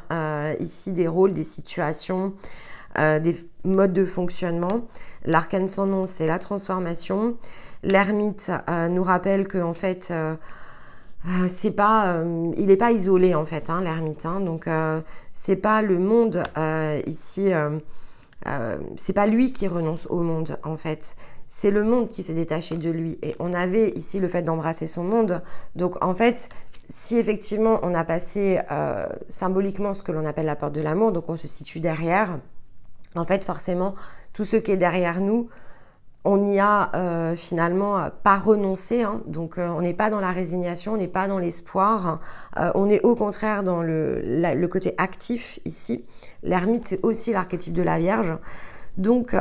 A: ici des rôles, des situations, des modes de fonctionnement. L'arcane sans nom, c'est la transformation. L'ermite nous rappelle que en fait, il n'est pas isolé en fait, hein, l'ermite. Hein, donc c'est pas le monde ici. C'est pas lui qui renonce au monde en fait. C'est le monde qui s'est détaché de lui. Et on avait ici le fait d'embrasser son monde. Donc en fait, si effectivement on a passé symboliquement ce que l'on appelle la porte de l'amour, donc on se situe derrière, en fait forcément tout ce qui est derrière nous, on n'y a finalement pas renoncé, hein. Donc on n'est pas dans la résignation, on n'est pas dans l'espoir, on est au contraire dans le côté actif ici. L'ermite, c'est aussi l'archétype de la Vierge, donc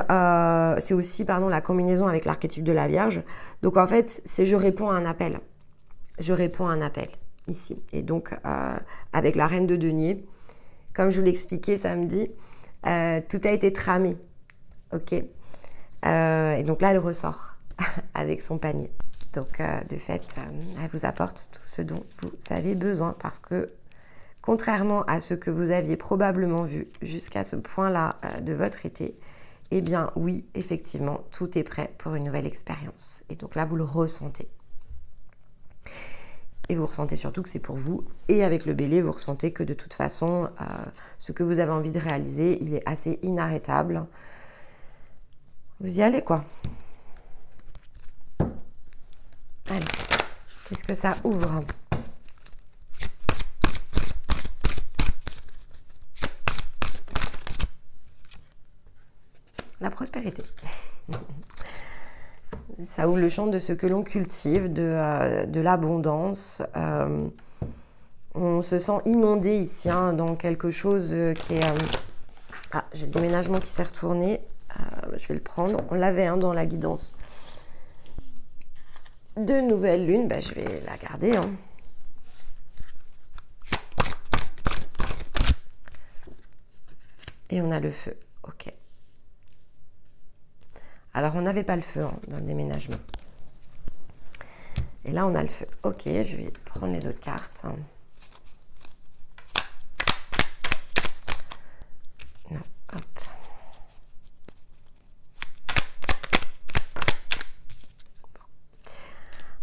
A: c'est aussi la combinaison avec l'archétype de la Vierge. Donc en fait, c'est je réponds à un appel, ici. Et donc avec la reine de denier, comme je vous l'expliquais samedi, tout a été tramé, ok. Et donc là, elle ressort avec son panier. Donc, de fait, elle vous apporte tout ce dont vous avez besoin parce que, contrairement à ce que vous aviez probablement vu jusqu'à ce point-là de votre été, eh bien, oui, effectivement, tout est prêt pour une nouvelle expérience. Et donc là, vous le ressentez. Et vous ressentez surtout que c'est pour vous. Et avec le bélier, vous ressentez que de toute façon, ce que vous avez envie de réaliser, il est assez inarrêtable. Vous y allez, quoi. Allez, qu'est-ce que ça ouvre? La prospérité. Ça ouvre le champ de ce que l'on cultive, de l'abondance. On se sent inondé ici, hein, dans quelque chose qui est... Ah, j'ai le déménagement qui s'est retourné. Je vais le prendre. On l'avait, hein, dans la guidance. De nouvelle lune, je vais la garder. Hein. Et on a le feu. Ok. Alors, on n'avait pas le feu, hein, dans le déménagement. Et là, on a le feu. Ok, je vais prendre les autres cartes. Hein. Non, hop.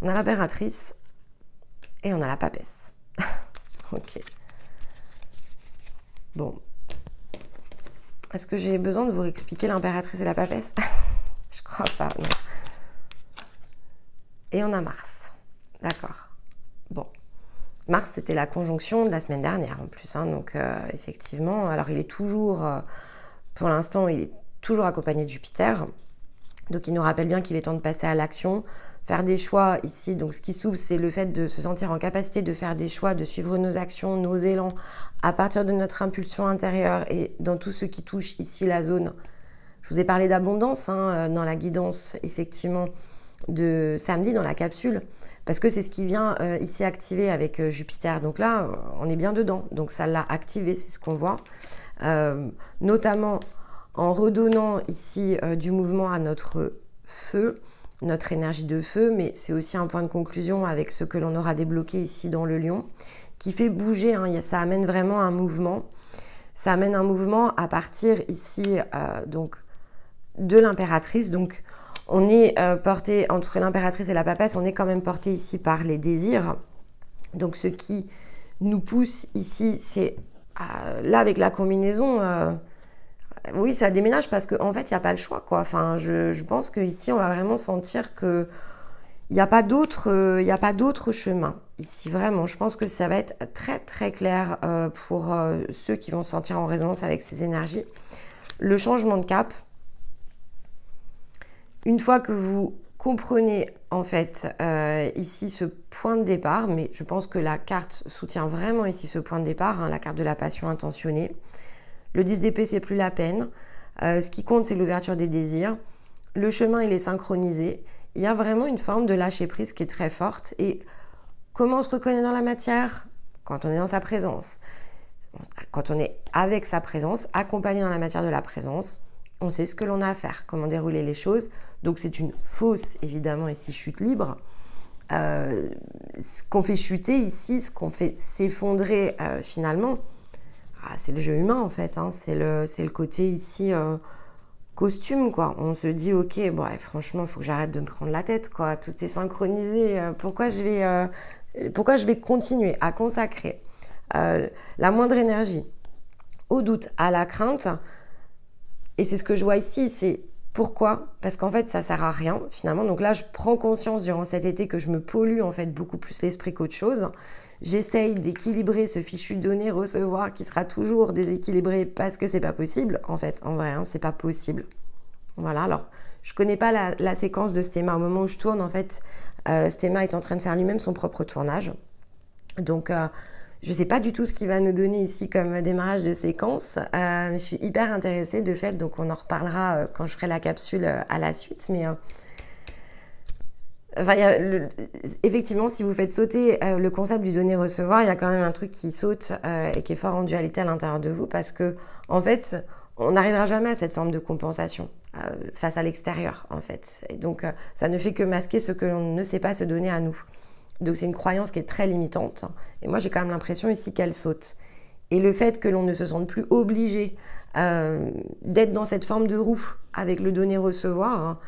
A: On a l'impératrice et on a la papesse. Ok. Bon. Est-ce que j'ai besoin de vous expliquer l'impératrice et la papesse? Je crois pas, non. et on a Mars. D'accord. Bon. Mars, c'était la conjonction de la semaine dernière en plus. Hein, donc, effectivement, alors il est toujours, pour l'instant, il est toujours accompagné de Jupiter. Donc, il nous rappelle bien qu'il est temps de passer à l'action, faire des choix ici. Donc, ce qui s'ouvre, c'est le fait de se sentir en capacité de faire des choix, de suivre nos actions, nos élans, à partir de notre impulsion intérieure et dans tout ce qui touche ici la zone. Je vous ai parlé d'abondance hein, dans la guidance, effectivement, de samedi dans la capsule, parce que c'est ce qui vient ici activer avec Jupiter. Donc là, on est bien dedans. Donc ça l'a activé, c'est ce qu'on voit. Notamment en redonnant ici du mouvement à notre feu, notre énergie de feu, mais c'est aussi un point de conclusion avec ce que l'on aura débloqué ici dans le lion, qui fait bouger, hein, ça amène vraiment un mouvement. Ça amène un mouvement à partir ici donc de l'impératrice. Donc on est porté, entre l'impératrice et la papesse, on est quand même porté ici par les désirs. Donc ce qui nous pousse ici, c'est là avec la combinaison, oui, ça déménage parce qu'en fait, il n'y a pas le choix, quoi. Enfin, je pense qu'ici, on va vraiment sentir qu'il n'y a pas d'autre chemin. Ici, vraiment, je pense que ça va être très, très clair pour ceux qui vont se sentir en résonance avec ces énergies. Le changement de cap, une fois que vous comprenez, en fait, ici, ce point de départ, mais je pense que la carte soutient vraiment ici ce point de départ, hein, la carte de la passion intentionnée. Le 10 d'épée, c'est plus la peine. Ce qui compte, c'est l'ouverture des désirs. Le chemin, il est synchronisé. Il y a vraiment une forme de lâcher-prise qui est très forte. Et comment on se reconnaît dans la matière? Quand on est dans sa présence. Quand on est avec sa présence, accompagné dans la matière de la présence, on sait ce que l'on a à faire, comment dérouler les choses. Donc, c'est une fausse, évidemment, ici, chute libre. Ce qu'on fait chuter ici, ce qu'on fait s'effondrer finalement, c'est le jeu humain en fait, hein. C'est le côté ici costume quoi. On se dit ok, bon, franchement il faut que j'arrête de me prendre la tête quoi, tout est synchronisé, pourquoi je vais continuer à consacrer la moindre énergie au doute, à la crainte. Et c'est ce que je vois ici, c'est pourquoi? Parce qu'en fait ça sert à rien finalement. Donc là je prends conscience durant cet été que je me pollue en fait beaucoup plus l'esprit qu'autre chose. J'essaye d'équilibrer ce fichu donner-recevoir qui sera toujours déséquilibré parce que c'est pas possible, en fait, en vrai, hein, c'est pas possible. Voilà, alors, je connais pas la séquence de Stéma. Au moment où je tourne, en fait, Stéma est en train de faire lui-même son propre tournage. Donc, je sais pas du tout ce qu'il va nous donner ici comme démarrage de séquence. Je suis hyper intéressée de fait, donc on en reparlera quand je ferai la capsule à la suite, mais... Enfin, effectivement, si vous faites sauter le concept du donner-recevoir, il y a quand même un truc qui saute et qui est fort en dualité à l'intérieur de vous parce que, en fait, on n'arrivera jamais à cette forme de compensation face à l'extérieur, en fait. Et donc, ça ne fait que masquer ce que l'on ne sait pas se donner à nous. Donc, c'est une croyance qui est très limitante. Et moi, j'ai quand même l'impression ici qu'elle saute. Et le fait que l'on ne se sente plus obligé d'être dans cette forme de roue avec le donner-recevoir, hein,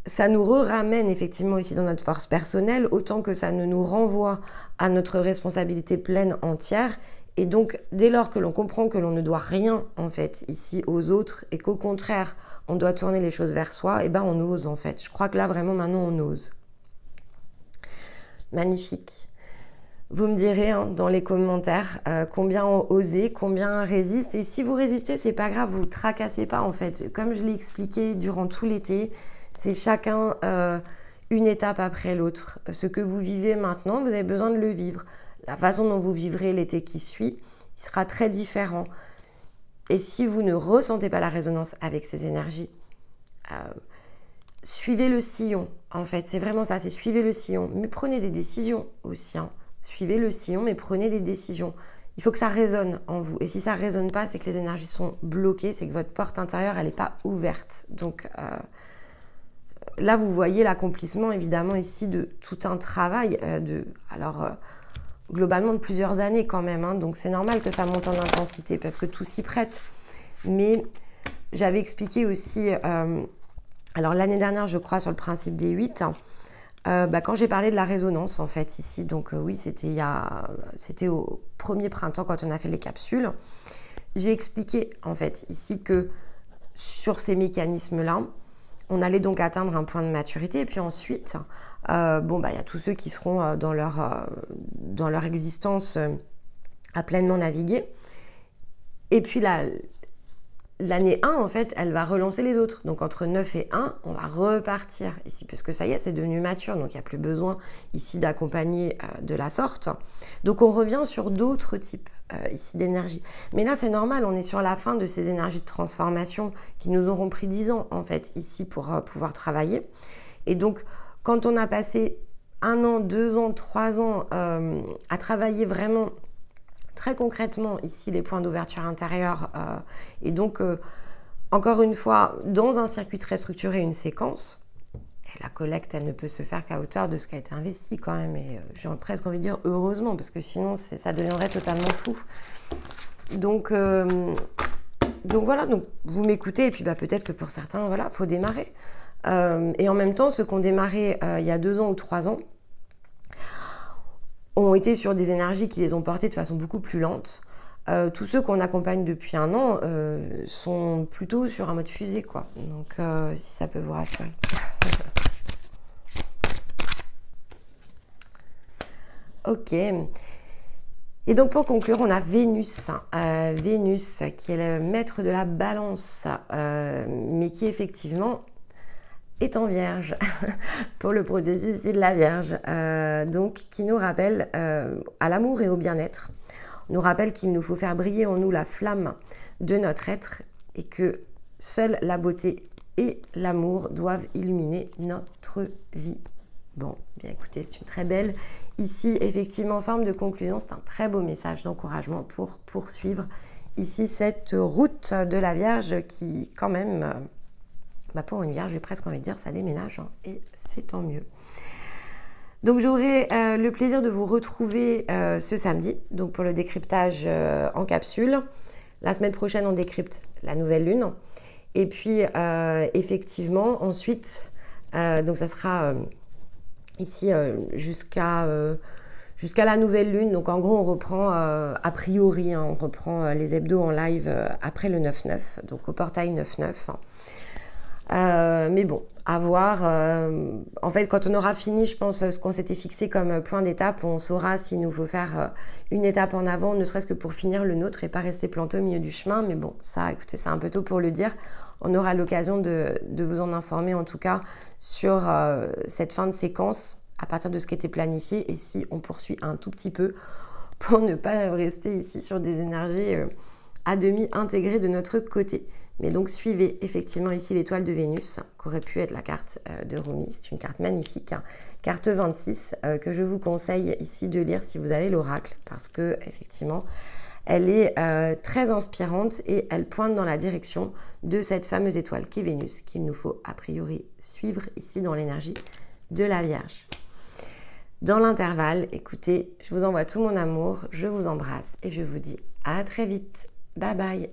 A: ça nous ramène effectivement ici dans notre force personnelle, autant que ça ne nous renvoie à notre responsabilité pleine entière. Et donc, dès lors que l'on comprend que l'on ne doit rien, en fait, ici aux autres, et qu'au contraire, on doit tourner les choses vers soi, et ben on ose, en fait. Je crois que là, vraiment, maintenant, on ose. Magnifique. Vous me direz hein, dans les commentaires combien osez, combien résiste. Et si vous résistez, c'est pas grave, vous tracassez pas, en fait. Comme je l'ai expliqué durant tout l'été, c'est chacun une étape après l'autre. Ce que vous vivez maintenant, vous avez besoin de le vivre. La façon dont vous vivrez l'été qui suit, il sera très différent. Et si vous ne ressentez pas la résonance avec ces énergies, suivez le sillon. En fait, c'est vraiment ça, c'est suivez le sillon. Mais prenez des décisions aussi. Hein. Suivez le sillon, mais prenez des décisions. Il faut que ça résonne en vous. Et si ça ne résonne pas, c'est que les énergies sont bloquées, c'est que votre porte intérieure, elle n'est pas ouverte. Donc... là, vous voyez l'accomplissement, évidemment, ici, de tout un travail, globalement de plusieurs années quand même. Hein, donc, c'est normal que ça monte en intensité parce que tout s'y prête. Mais j'avais expliqué aussi, alors l'année dernière, je crois, sur le principe des 8, quand j'ai parlé de la résonance, en fait, ici. Donc, oui, c'était au premier printemps quand on a fait les capsules. J'ai expliqué, en fait, ici que sur ces mécanismes-là, On allait donc atteindre un point de maturité. Et puis ensuite, il y a tous ceux qui seront dans leur existence à pleinement naviguer. Et puis l'année 1, en fait, elle va relancer les autres. Donc, entre 9 et 1, on va repartir ici, parce que ça y est, c'est devenu mature. Donc, il n'y a plus besoin ici d'accompagner de la sorte. Donc, on revient sur d'autres types ici d'énergie. Mais là, c'est normal, on est sur la fin de ces énergies de transformation qui nous auront pris 10 ans, en fait, ici, pour pouvoir travailler. Et donc, quand on a passé 1 an, 2 ans, 3 ans à travailler vraiment très concrètement ici les points d'ouverture intérieure et donc encore une fois dans un circuit très structuré, une séquence, et la collecte elle ne peut se faire qu'à hauteur de ce qui a été investi quand même, et j'ai presque envie de dire heureusement, parce que sinon ça deviendrait totalement fou. Donc voilà, donc vous m'écoutez, et puis peut-être que pour certains, voilà, faut démarrer. Et en même temps, ceux qui ont démarré il y a 2 ans ou 3 ans ont été sur des énergies qui les ont portées de façon beaucoup plus lente. Tous ceux qu'on accompagne depuis 1 an sont plutôt sur un mode fusée, quoi. Donc, si ça peut vous rassurer. Ok. Et donc, pour conclure, on a Vénus. Vénus, qui est le maître de la balance, mais qui effectivement est en Vierge pour le processus de la Vierge, donc qui nous rappelle à l'amour et au bien-être, nous rappelle qu'il nous faut faire briller en nous la flamme de notre être et que seule la beauté et l'amour doivent illuminer notre vie. Bon, bien écoutez, c'est une très belle, ici effectivement en forme de conclusion, c'est un très beau message d'encouragement pour poursuivre ici cette route de la Vierge qui quand même... pour une Vierge, j'ai presque envie de dire, ça déménage, hein, et c'est tant mieux. Donc j'aurai le plaisir de vous retrouver ce samedi, donc pour le décryptage en capsule. La semaine prochaine, on décrypte la nouvelle lune. Et puis, effectivement, ensuite, donc ça sera ici jusqu'à la nouvelle lune. Donc en gros, on reprend a priori, hein, on reprend les hebdos en live après le 9-9, donc au portail 9-9. Mais bon, à voir. En fait, quand on aura fini, je pense, ce qu'on s'était fixé comme point d'étape, on saura s'il nous faut faire une étape en avant, ne serait-ce que pour finir le nôtre et pas rester planté au milieu du chemin. Mais bon, ça, écoutez, c'est un peu tôt pour le dire. On aura l'occasion de vous en informer, en tout cas, sur cette fin de séquence à partir de ce qui était planifié et si on poursuit un tout petit peu pour ne pas rester ici sur des énergies à demi intégrées de notre côté. Mais donc suivez effectivement ici l'étoile de Vénus, qui aurait pu être la carte de Rumi. C'est une carte magnifique, hein. Carte 26, que je vous conseille ici de lire si vous avez l'oracle, parce que effectivement, elle est très inspirante et elle pointe dans la direction de cette fameuse étoile qui est Vénus, qu'il nous faut a priori suivre ici dans l'énergie de la Vierge. Dans l'intervalle, écoutez, je vous envoie tout mon amour, je vous embrasse et je vous dis à très vite. Bye bye.